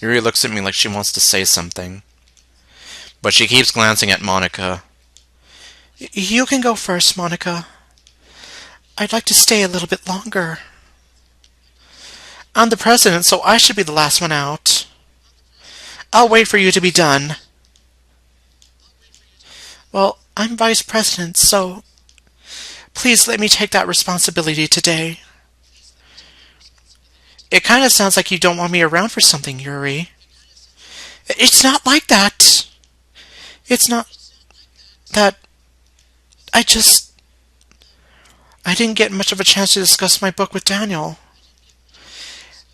Yuri looks at me like she wants to say something. But she keeps glancing at Monika. You can go first, Monika. I'd like to stay a little bit longer. I'm the president, so I should be the last one out. I'll wait for you to be done. Well, I'm vice president, so please let me take that responsibility today. It kind of sounds like you don't want me around for something, Yuri. It's not like that. It's not that I didn't get much of a chance to discuss my book with Daniel.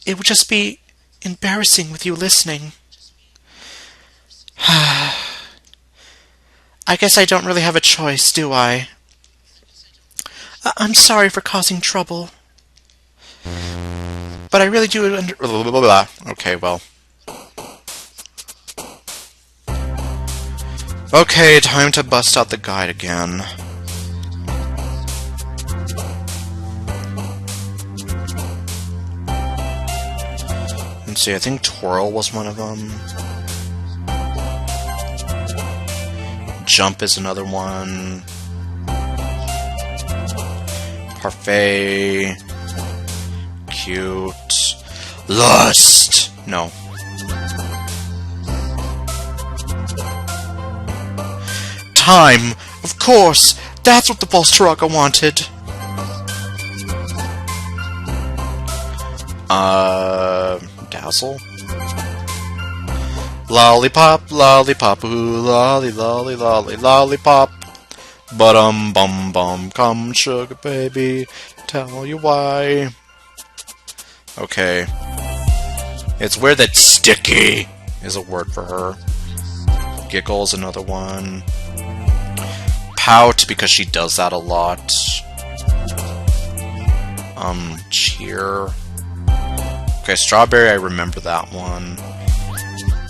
It would just be embarrassing with you listening. I guess I don't really have a choice, do I? I'm sorry for causing trouble. But I really do Okay, well. Okay, time to bust out the guide again. Let's see, I think twirl was one of them. Jump is another one. Parfait. Cute. Lust! No. Time! Of course! That's what the Volstraga wanted! Dazzle? Lollipop, lollipop, ooh, lolly, lolly, lolly, lollipop. Bum bum, come sugar baby, tell you why. Okay. It's weird that sticky is a word for her. Giggle's another one. Pout, because she does that a lot. Cheer. Okay, strawberry, I remember that one.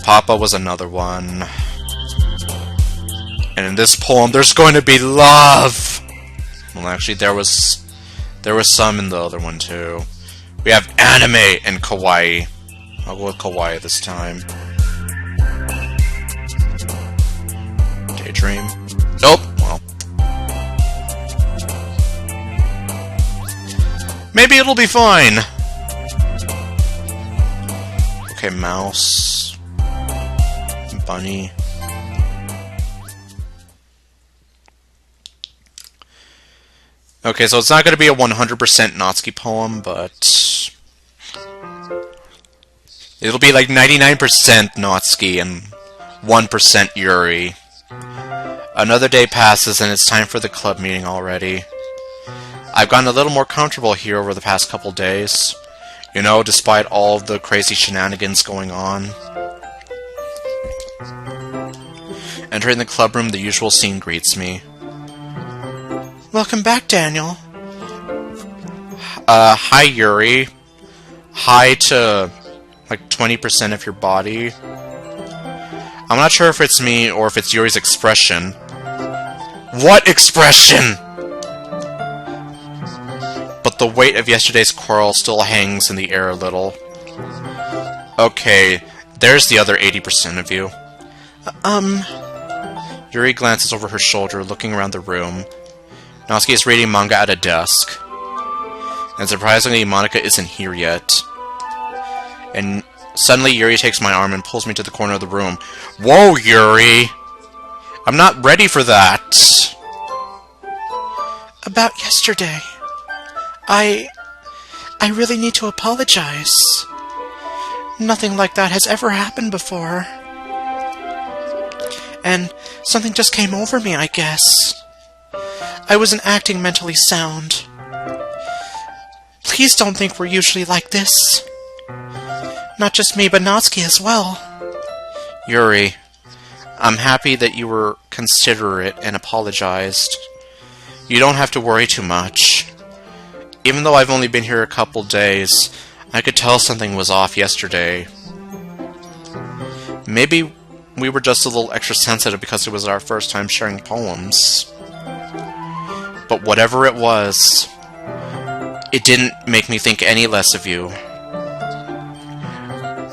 Papa was another one. And in this poem, there's going to be love! Well, actually, there was some in the other one, too. We have anime and kawaii. I'll go with kawaii this time. Daydream. Nope. Well. Maybe it'll be fine. Okay, mouse. Bunny. Okay, so it's not going to be a 100% Natsuki poem, but it'll be like 99% Natsuki and 1% Yuri. Another day passes and it's time for the club meeting already. I've gotten a little more comfortable here over the past couple days. You know, despite all of the crazy shenanigans going on. Entering the club room, the usual scene greets me. Welcome back, Daniel. Hi, Yuri. high to like 20% of your body. I'm not sure if it's me or if it's Yuri's expression. What expression? But the weight of yesterday's quarrel still hangs in the air a little. Okay, there's the other 80% of you. Yuri glances over her shoulder, looking around the room. Natsuki is reading manga at a desk. And surprisingly, Monika isn't here yet. And suddenly Yuri takes my arm and pulls me to the corner of the room. Whoa, Yuri! I'm not ready for that! About yesterday. I really need to apologize. Nothing like that has ever happened before. And something just came over me, I guess. I wasn't acting mentally sound. Please don't think we're usually like this. Not just me, but Natsuki as well. Yuri, I'm happy that you were considerate and apologized. You don't have to worry too much. Even though I've only been here a couple days, I could tell something was off yesterday. Maybe we were just a little extra sensitive because it was our first time sharing poems. But whatever it was, it didn't make me think any less of you.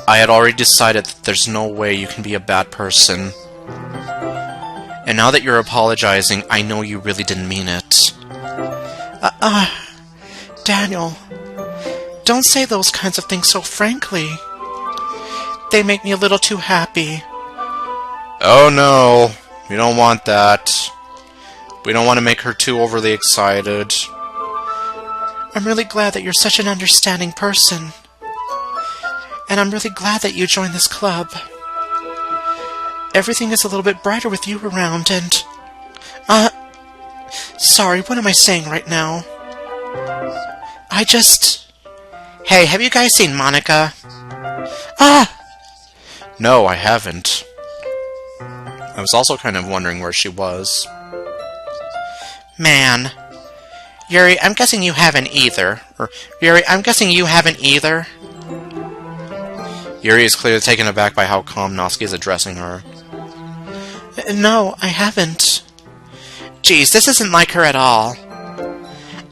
I had already decided that there's no way you can be a bad person. And now that you're apologizing, I know you really didn't mean it. Daniel, don't say those kinds of things so frankly. They make me a little too happy. Oh no, we don't want that. We don't want to make her too overly excited. I'm really glad that you're such an understanding person. And I'm really glad that you joined this club. Everything is a little bit brighter with you around, and... Sorry, what am I saying right now? Hey, have you guys seen Monika? No, I haven't. I was also kind of wondering where she was. Man. Yuri, I'm guessing you haven't either. Yuri, is clearly taken aback by how calm Natsuki is addressing her. No, I haven't. Geez, this isn't like her at all.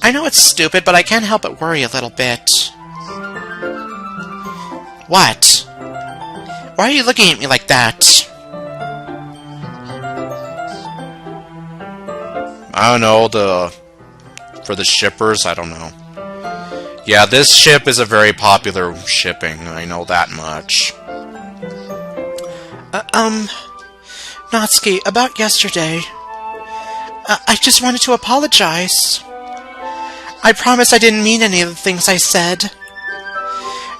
I know it's stupid, but I can't help but worry a little bit. What? Why are you looking at me like that? I don't know, for the shippers, I don't know. Yeah, this ship is a very popular shipping, I know that much. Natsuki, about yesterday. I just wanted to apologize. I promise I didn't mean any of the things I said.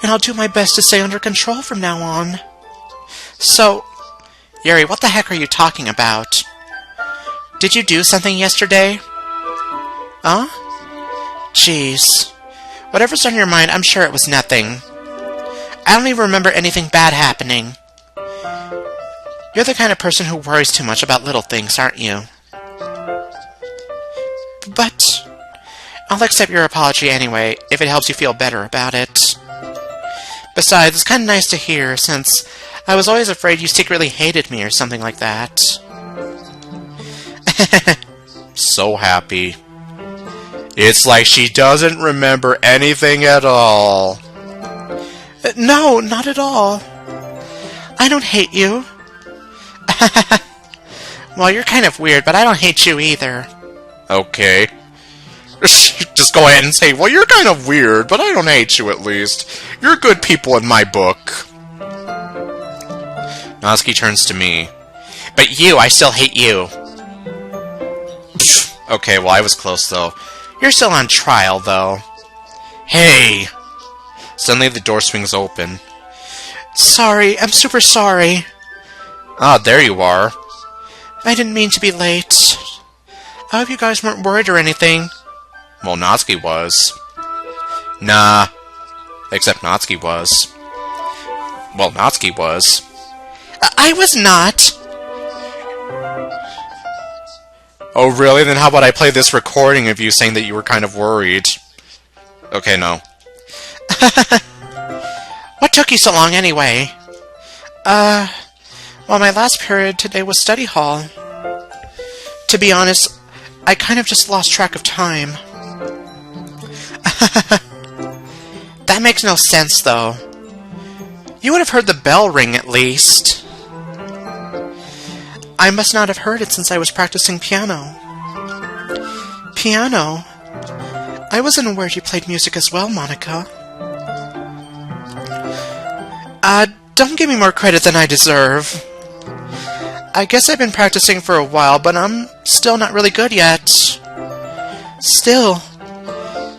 And I'll do my best to stay under control from now on. So, Yuri, what the heck are you talking about? Did you do something yesterday? Huh? Jeez. Whatever's on your mind, I'm sure it was nothing. I don't even remember anything bad happening. You're the kind of person who worries too much about little things, aren't you? But I'll accept your apology anyway, if it helps you feel better about it. Besides, it's kind of nice to hear, since I was always afraid you secretly hated me or something like that. So happy. It's like she doesn't remember anything at all. No, not at all. I don't hate you. Well, you're kind of weird, but I don't hate you either. Okay. Just go ahead and say, well, you're kind of weird, but I don't hate you at least. You're good people in my book. Natsuki turns to me. But you, I still hate you. Okay, well, I was close, though. You're still on trial, though. Hey! Suddenly the door swings open. Sorry, I'm super sorry. Ah, there you are. I didn't mean to be late. I hope you guys weren't worried or anything. Well, Natsuki was. Nah. Except Natsuki was. Well, Natsuki was. I was not. Oh, really? Then how about I play this recording of you saying that you were kind of worried? Okay, no. What took you so long, anyway? Well, my last period today was study hall. To be honest, I kind of just lost track of time. That makes no sense, though. You would have heard the bell ring, at least. I must not have heard it since I was practicing piano. Piano? I wasn't aware you played music as well, Monica. Don't give me more credit than I deserve. I guess I've been practicing for a while, but I'm still not really good yet. Still,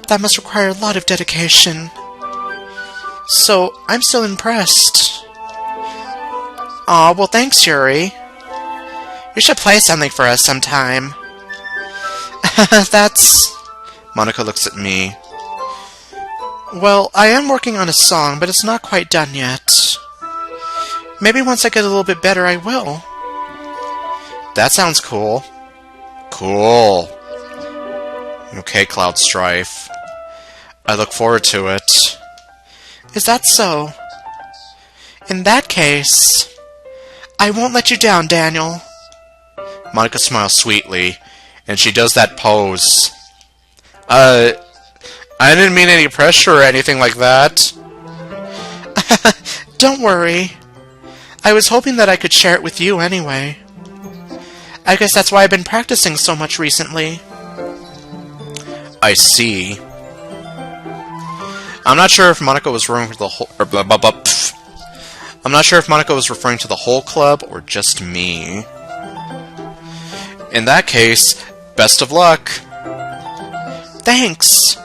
that must require a lot of dedication. So, I'm still impressed. Aw, well thanks, Yuri. You should play something for us sometime. That's... Monica looks at me. Well, I am working on a song, but it's not quite done yet. Maybe once I get a little bit better, I will. That sounds cool. Cool. Okay, Cloud Strife. I look forward to it. Is that so? In that case, I won't let you down, Daniel. Monica smiles sweetly, and she does that pose. I didn't mean any pressure or anything like that. Don't worry. I was hoping that I could share it with you anyway. I guess that's why I've been practicing so much recently. I see. I'm not sure if Monica was referring to the whole... I'm not sure if Monica was referring to the whole club or just me. In that case, best of luck. Thanks.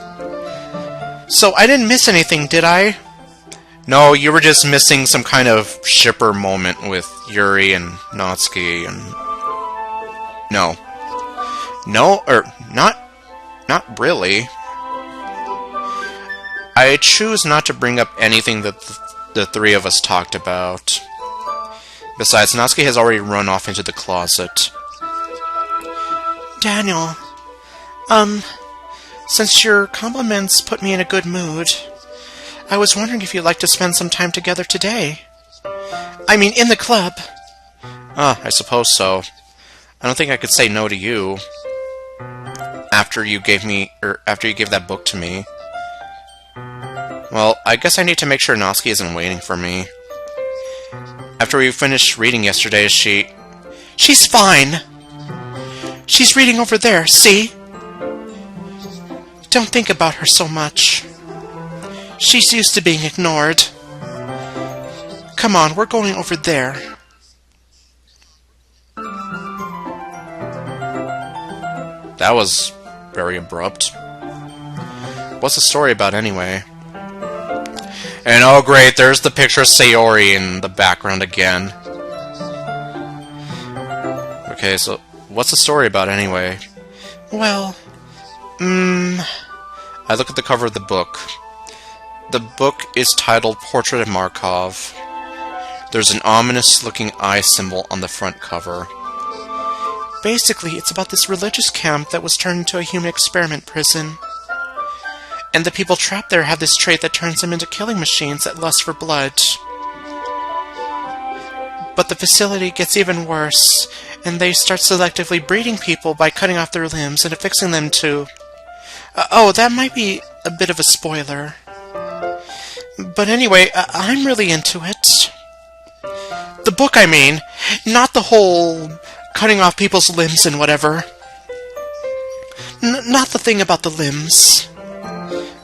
So I didn't miss anything, did I? No, you were just missing some kind of shipper moment with Yuri and Natsuki and... No. No, or not really. I choose not to bring up anything that the three of us talked about. Besides, Natsuki has already run off into the closet. Daniel, since your compliments put me in a good mood, I was wondering if you'd like to spend some time together today. I mean, in the club. I suppose so. I don't think I could say no to you. After you gave that book to me. Well, I guess I need to make sure Natsuki isn't waiting for me. After we finished reading yesterday, She's fine! She's reading over there, see? Don't think about her so much. She's used to being ignored. Come on, we're going over there. That was very abrupt. What's the story about anyway? And oh great, there's the picture of Sayori in the background again. Okay, so what's the story about anyway? Well, I look at the cover of the book. The book is titled Portrait of Markov. There's an ominous-looking eye symbol on the front cover. Basically, it's about this religious camp that was turned into a human experiment prison. And the people trapped there have this trait that turns them into killing machines that lust for blood. But the facility gets even worse, and they start selectively breeding people by cutting off their limbs and affixing them to... oh, that might be a bit of a spoiler. But anyway, I'm really into it. The book, I mean. Not the whole cutting off people's limbs and whatever. Not the thing about the limbs.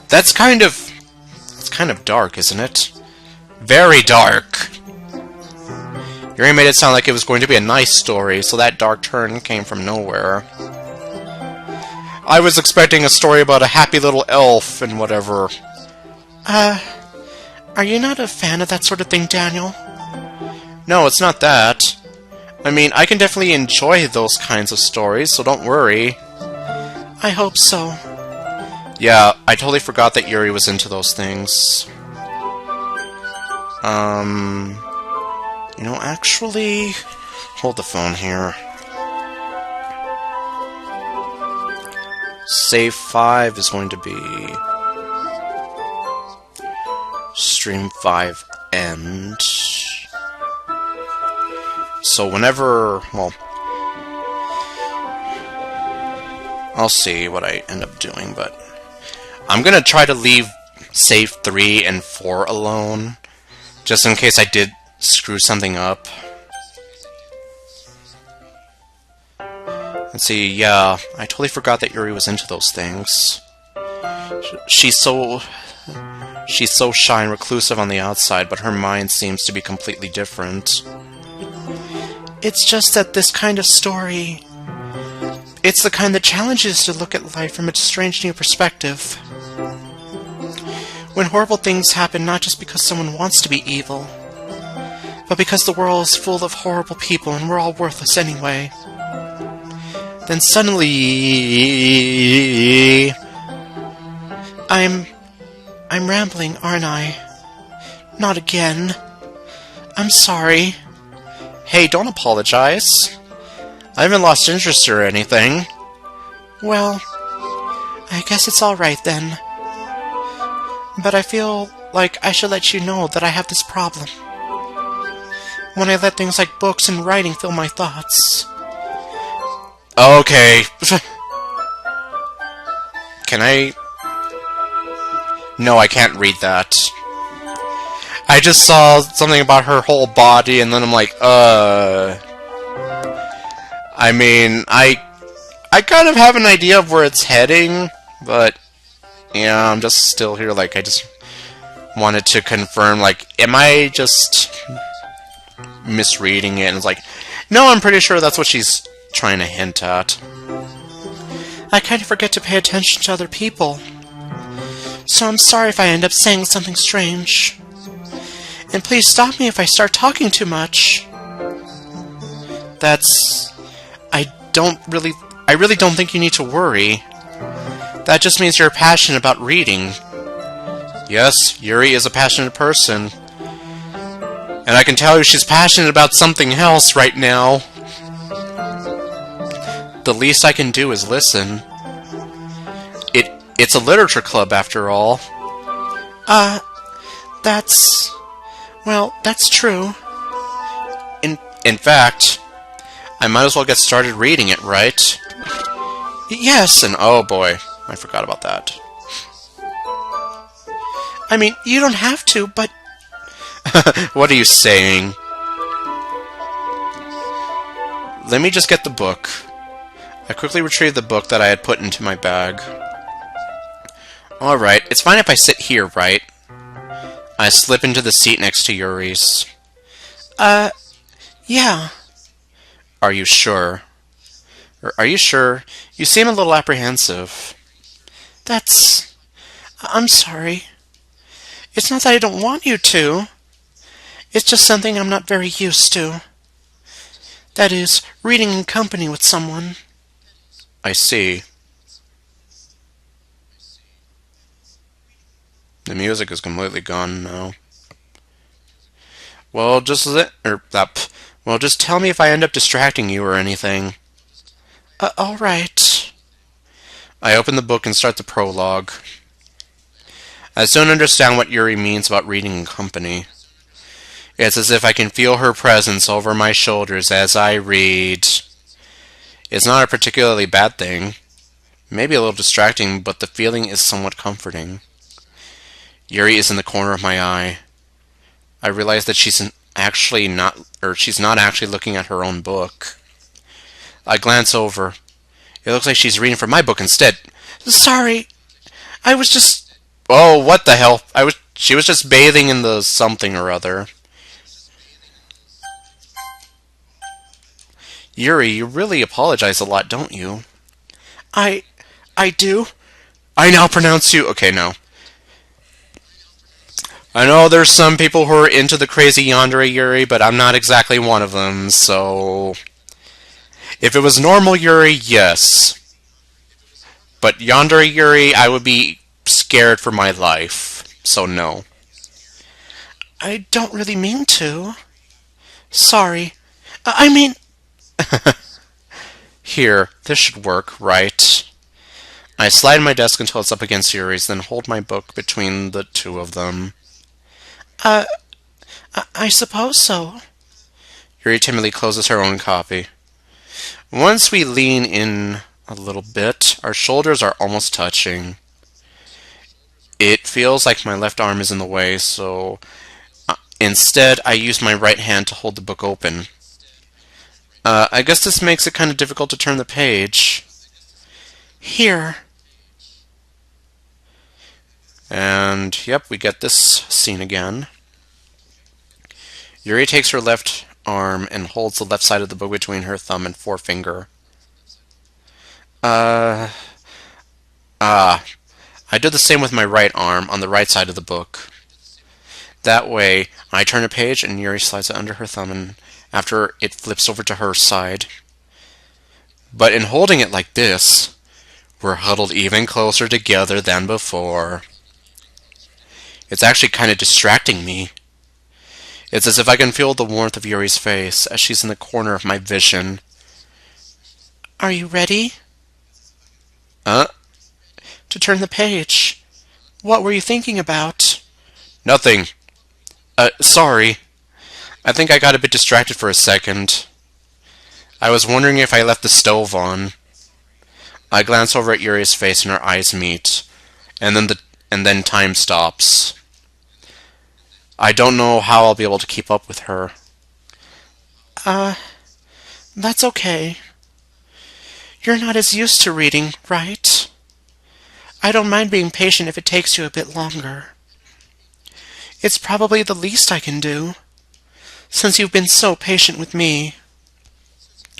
That's kind of dark, isn't it? Very dark. Yuri made it sound like it was going to be a nice story, so that dark turn came from nowhere. I was expecting a story about a happy little elf and whatever. Are you not a fan of that sort of thing, Daniel? No, it's not that. I mean, I can definitely enjoy those kinds of stories, so don't worry. I hope so. Yeah, I totally forgot that Yuri was into those things. You know, actually... Hold the phone here. Save 5 is going to be... Stream 5 end. So whenever, well, I'll see what I end up doing, but I'm gonna try to leave save 3 and 4 alone, just in case I did screw something up. Let's see, yeah, I totally forgot that Yuri was into those things. She's so shy and reclusive on the outside, but her mind seems to be completely different. It's just that this kind of story... It's the kind that challenges to look at life from a strange new perspective. When horrible things happen not just because someone wants to be evil, but because the world is full of horrible people and we're all worthless anyway. Then suddenly... I'm rambling, aren't I? Not again. I'm sorry. Hey, don't apologize. I haven't lost interest or anything. Well, I guess it's alright then. But I feel like I should let you know that I have this problem. When I let things like books and writing fill my thoughts. Okay. Can I... No, I can't read that. I just saw something about her whole body, and then I'm like, I mean, I kind of have an idea of where it's heading, but, yeah, I'm just still here, like, I just wanted to confirm, like, am I just misreading it? And it's like, no, I'm pretty sure that's what she's trying to hint at. I kind of forget to pay attention to other people. So I'm sorry if I end up saying something strange. And please stop me if I start talking too much. I really don't think you need to worry. That just means you're passionate about reading. Yes, Yuri is a passionate person. And I can tell you she's passionate about something else right now. The least I can do is listen. It's a literature club, after all. That's true. In fact, I might as well get started reading it, right? Yes. And oh boy, I forgot about that. I mean, you don't have to, but... What are you saying? Let me just get the book. I quickly retrieved the book that I had put into my bag. Alright, it's fine if I sit here, right? I slip into the seat next to Yuri's. Yeah. Are you sure? Are you sure? You seem a little apprehensive. I'm sorry. It's not that I don't want you to. It's just something I'm not very used to. That is, reading in company with someone. I see. The music is completely gone now. Well, just tell me if I end up distracting you or anything. Alright. I open the book and start the prologue. I soon understand what Yuri means about reading in company. It's as if I can feel her presence over my shoulders as I read. It's not a particularly bad thing. Maybe a little distracting, but the feeling is somewhat comforting. Yuri is in the corner of my eye. I realize that she's not actually looking at her own book. I glance over. It looks like she's reading from my book instead. Sorry. I was just... Oh, what the hell? She was just bathing in the something or other. Yuri, you really apologize a lot, don't you? I do? I now pronounce you... Okay, no. I know there's some people who are into the crazy yandere Yuri, but I'm not exactly one of them, so... If it was normal Yuri, yes. But yandere Yuri, I would be scared for my life, so no. I don't really mean to. Sorry. I mean... Here, this should work, right? I slide my desk until it's up against Yuri's, then hold my book between the two of them. Uh, I suppose so. Yuri timidly closes her own copy. Once we lean in a little bit, our shoulders are almost touching. It feels like my left arm is in the way, so instead I use my right hand to hold the book open. I guess this makes it kind of difficult to turn the page. Here. And, yep, we get this scene again. Yuri takes her left arm and holds the left side of the book between her thumb and forefinger. I did the same with my right arm on the right side of the book. That way, I turn a page and Yuri slides it under her thumb and after it flips over to her side. But in holding it like this, we're huddled even closer together than before. It's actually kind of distracting me. It's as if I can feel the warmth of Yuri's face as she's in the corner of my vision. Are you ready? To turn the page. What were you thinking about? Nothing. Sorry. I think I got a bit distracted for a second. I was wondering if I left the stove on. I glance over at Yuri's face and our eyes meet, and then time stops. I don't know how I'll be able to keep up with her. That's okay. You're not as used to reading, right? I don't mind being patient if it takes you a bit longer. It's probably the least I can do, since you've been so patient with me.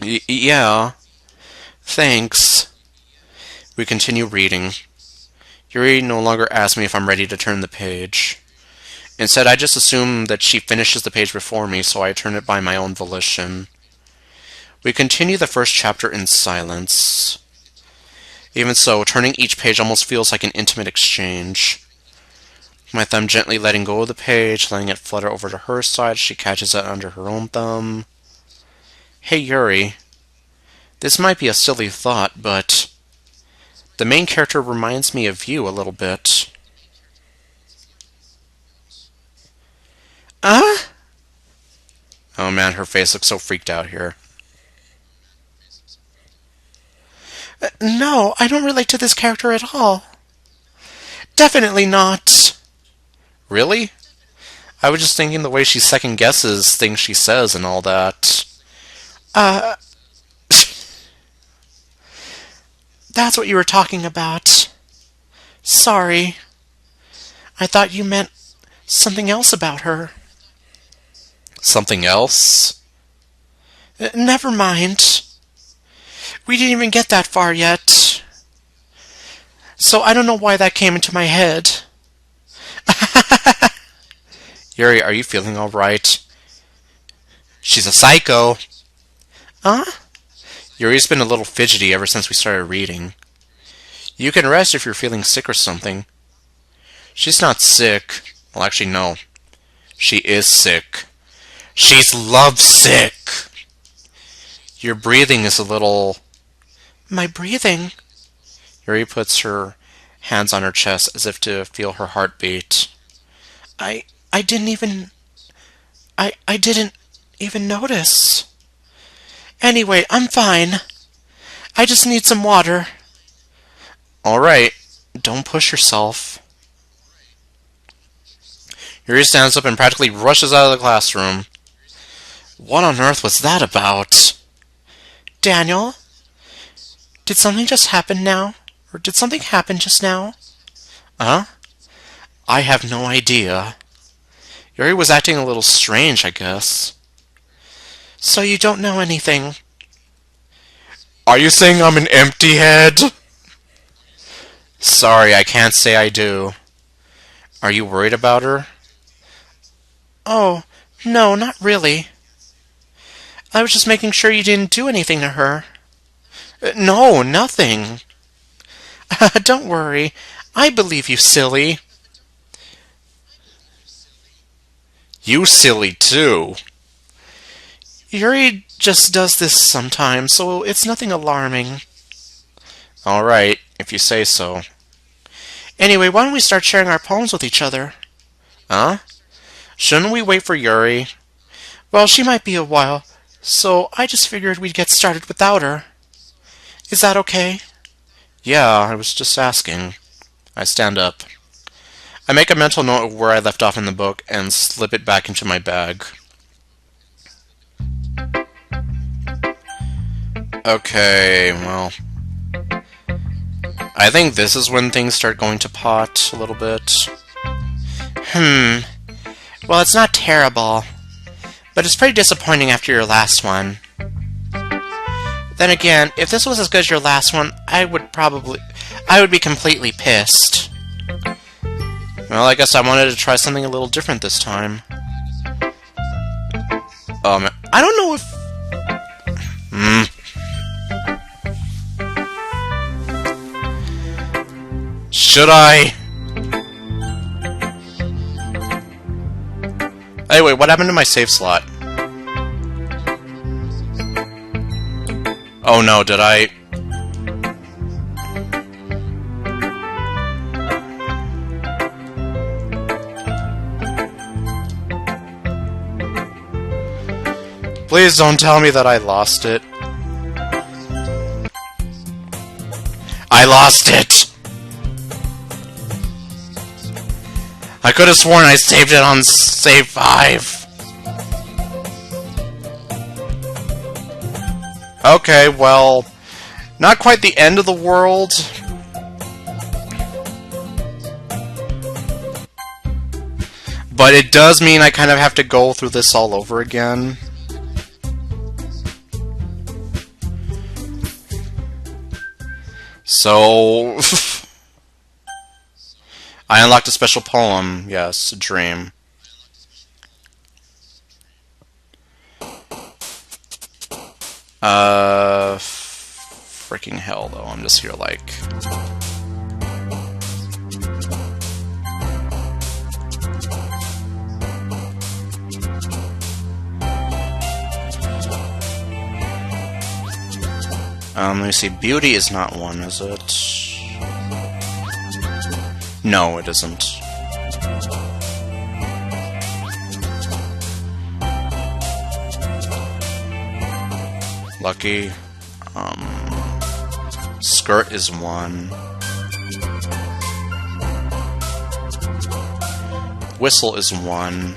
Yeah. Thanks. We continue reading. Yuri no longer asks me if I'm ready to turn the page. Instead, I just assume that she finishes the page before me, so I turn it by my own volition. We continue the first chapter in silence. Even so, turning each page almost feels like an intimate exchange. My thumb gently letting go of the page, letting it flutter over to her side, she catches it under her own thumb. Hey Yuri, this might be a silly thought, but the main character reminds me of you a little bit. Oh man, her face looks so freaked out here. No, I don't relate to this character at all. Definitely not. Really? I was just thinking the way she second guesses things she says and all that. That's what you were talking about. Sorry. I thought you meant something else about her. Something else? Never mind. We didn't even get that far yet. So I don't know why that came into my head. Yuri, are you feeling alright? She's a psycho. Yuri's been a little fidgety ever since we started reading. You can rest if you're feeling sick or something. She's not sick. Well, actually, no. She is sick. She's lovesick. Your breathing is a little... My breathing? Yuri puts her hands on her chest as if to feel her heartbeat. I didn't even notice. Anyway, I'm fine. I just need some water. Alright, don't push yourself. Yuri stands up and practically rushes out of the classroom. What on earth was that about? Daniel? Did something just happen now? Or did something happen just now? I have no idea. Yuri was acting a little strange, I guess. So you don't know anything? Are you saying I'm an empty head? Sorry, I can't say I do. Are you worried about her? Oh, no, not really. I was just making sure you didn't do anything to her. No, nothing. Don't worry. I believe you, silly. You silly, too. Yuri just does this sometimes, so it's nothing alarming. Alright, if you say so. Anyway, why don't we start sharing our poems with each other? Shouldn't we wait for Yuri? Well, she might be a while, so I just figured we'd get started without her. Is that okay? Yeah, I was just asking. I stand up. I make a mental note of where I left off in the book and slip it back into my bag. Okay, well, I think this is when things start going to pot a little bit. Well, it's not terrible, but it's pretty disappointing after your last one. Then again, if this was as good as your last one, I would be completely pissed. Well, I guess I wanted to try something a little different this time. I don't know if... Should I? Hey, wait, what happened to my save slot? Oh no, did I... Please don't tell me that I lost it. I lost it! I could have sworn I saved it on save 5. Okay, well, not quite the end of the world. But it does mean I kind of have to go through this all over again. So... I unlocked a special poem. Yes, a dream. Freaking hell, though. I'm just here like... let me see. Beauty is not one, is it? No, it isn't. Lucky. Skirt is one. Whistle is one.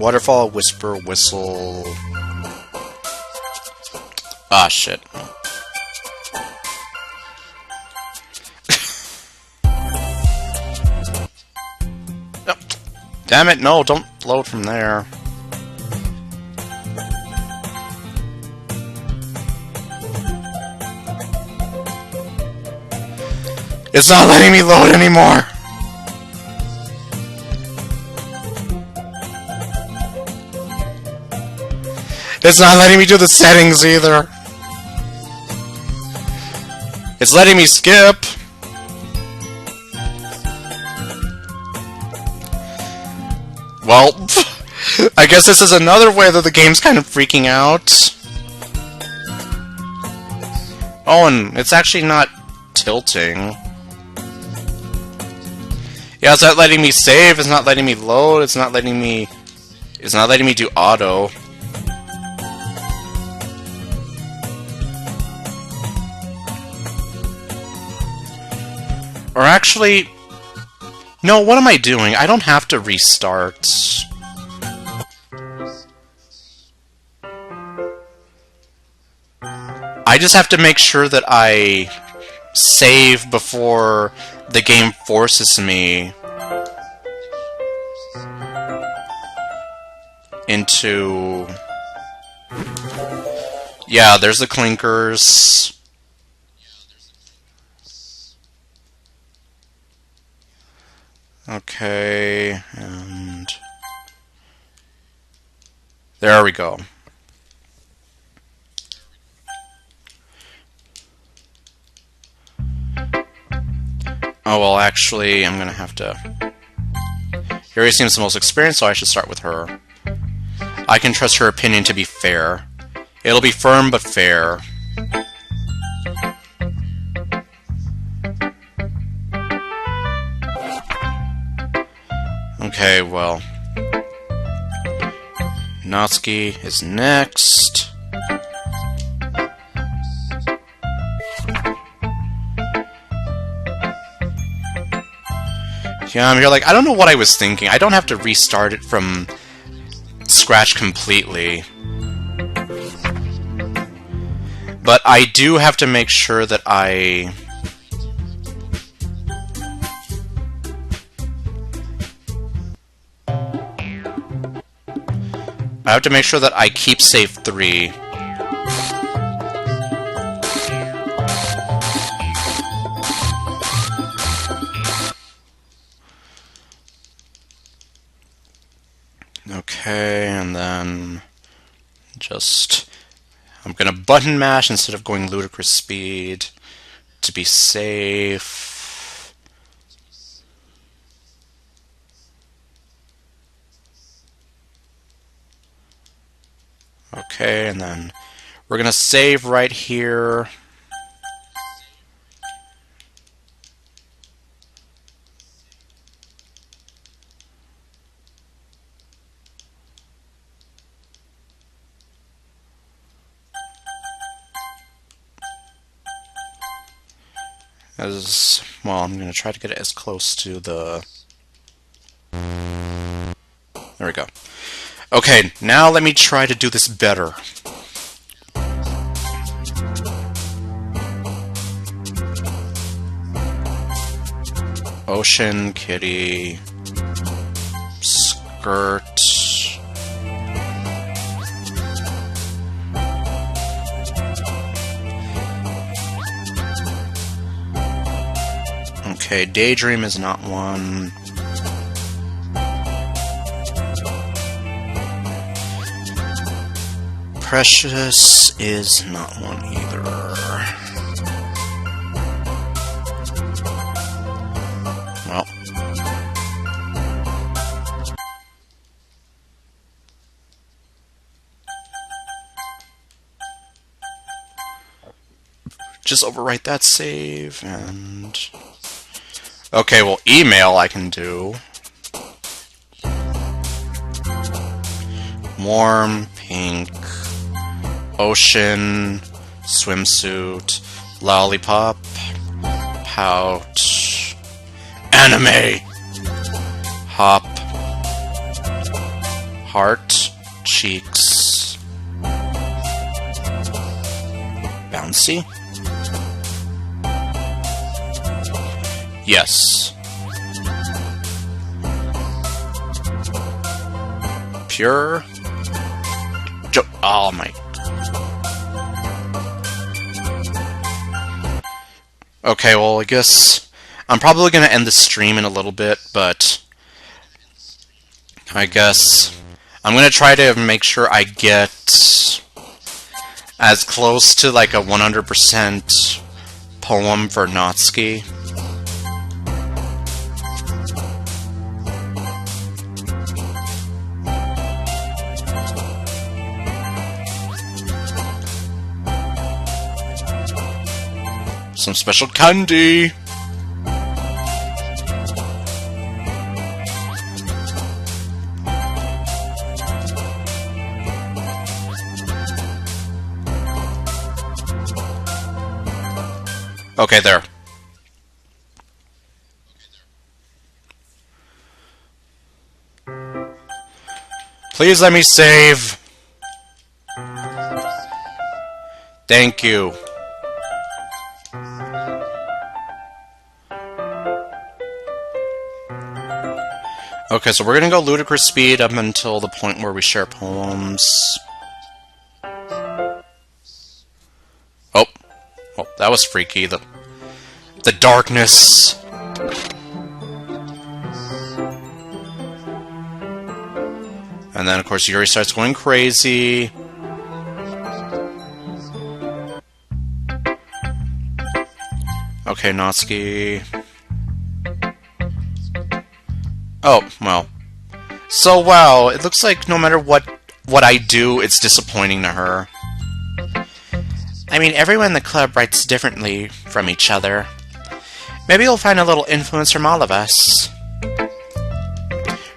Waterfall, whisper, whistle... Ah, shit. Oh, damn it, no, don't load from there. It's not letting me load anymore! It's not letting me do the settings either. It's letting me skip. Well, I guess this is another way that the game's kind of freaking out. Oh, and it's actually not tilting. Yeah, it's not letting me save, it's not letting me load, it's not letting me do auto. Or actually... No, what am I doing? I don't have to restart. I just have to make sure that I save before the game forces me into... Yeah, there's the clinkers. Okay, and... There we go. Oh, well, actually, I'm gonna have to... Yuri seems the most experienced, so I should start with her. I can trust her opinion to be fair. It'll be firm, but fair. Okay, well... Natsuki is next. Yeah, I'm here like, I don't know what I was thinking. I don't have to restart it from scratch completely. But I do have to make sure that I have to make sure that I keep save 3. Okay, and then just... I'm gonna button mash instead of going ludicrous speed to be safe. Okay, and then we're gonna save right here. As well, I'm gonna try to get it as close to the... There we go. Okay, now let me try to do this better. Ocean, kitty, skirt. Okay, daydream is not one. Precious is not one either. Well. Just overwrite that save and... Okay, well, email I can do. Warm, pink, ocean, swimsuit, lollipop, pout, anime, hop, heart, cheeks, bouncy. Yes. Pure. Oh my. Okay, well, I guess I'm probably going to end the stream in a little bit, but I guess I'm going to try to make sure I get as close to like a 100% poem for Natsuki. Some special candy! Okay, there. Please let me save. Thank you. Okay, so we're gonna go ludicrous speed up until the point where we share poems. Oh, well, that was freaky. The darkness. And then, of course, Yuri starts going crazy. Okay, Natsuki. Oh, well. So, wow, it looks like no matter what I do, it's disappointing to her. I mean, everyone in the club writes differently from each other. Maybe you'll find a little influence from all of us.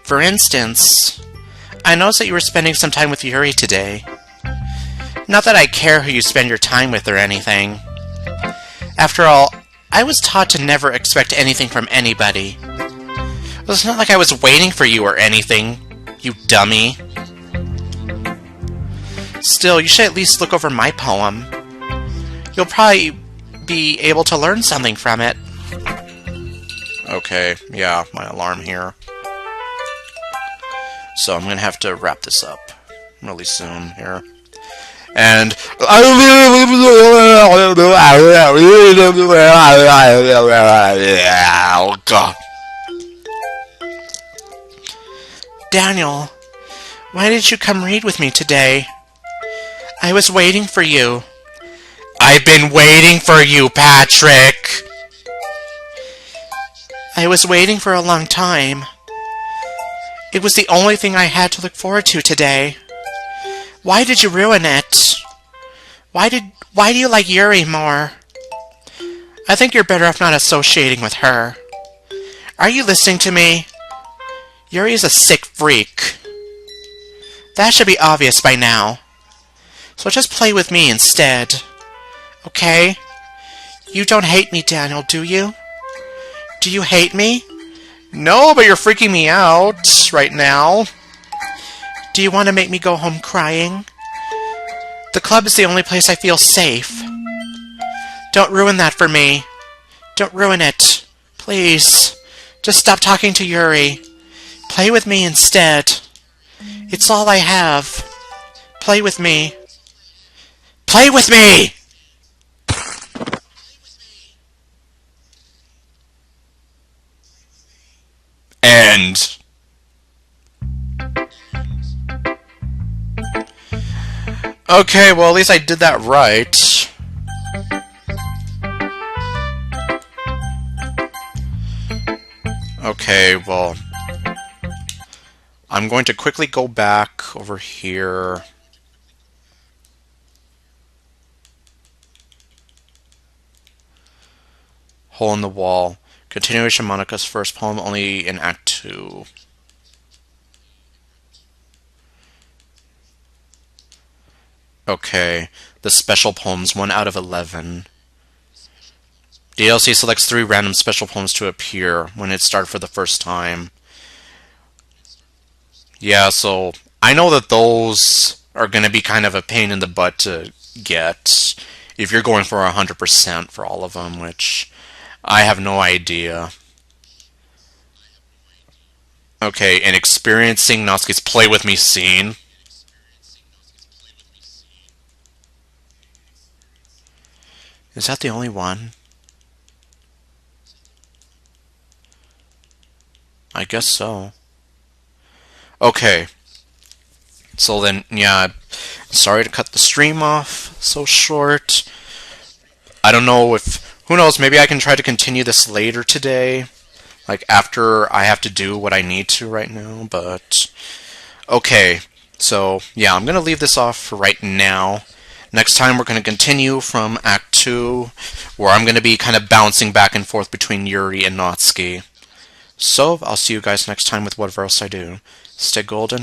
For instance, I noticed that you were spending some time with Yuri today. Not that I care who you spend your time with or anything. After all, I was taught to never expect anything from anybody. It's not like I was waiting for you or anything, you dummy. Still, you should at least look over my poem. You'll probably be able to learn something from it. Okay, yeah, my alarm here. So I'm gonna have to wrap this up really soon here. And Daniel, why did you come read with me today? I was waiting for you. I've been waiting for you, Patrick! I was waiting for a long time. It was the only thing I had to look forward to today. Why did you ruin it? Why do you like Yuri more? I think you're better off not associating with her. Are you listening to me? Yuri is a sick freak. That should be obvious by now. So just play with me instead. Okay? You don't hate me, Daniel, do you? Do you hate me? No, but you're freaking me out right now. Do you want to make me go home crying? The club is the only place I feel safe. Don't ruin that for me. Don't ruin it. Please. Just stop talking to Yuri. Play with me instead. It's all I have. Play with me. Play with me! End. Okay, well at least I did that right. Okay, well I'm going to quickly go back over here. Hole in the Wall. Continuation of Monica's first poem, only in Act 2. Okay, the special poems, 1 out of 11. DLC selects 3 random special poems to appear when it started for the first time. Yeah, so I know that those are going to be kind of a pain in the butt to get if you're going for 100% for all of them, which I have no idea. Okay, and experiencing Natsuki's play with me scene. Is that the only one? I guess so. Okay. So then, yeah, sorry to cut the stream off so short. I don't know if, who knows, maybe I can try to continue this later today. Like, after I have to do what I need to right now, but okay. So, yeah, I'm going to leave this off for right now. Next time we're going to continue from Act 2, where I'm going to be kind of bouncing back and forth between Yuri and Natsuki. So, I'll see you guys next time with whatever else I do. Stay golden.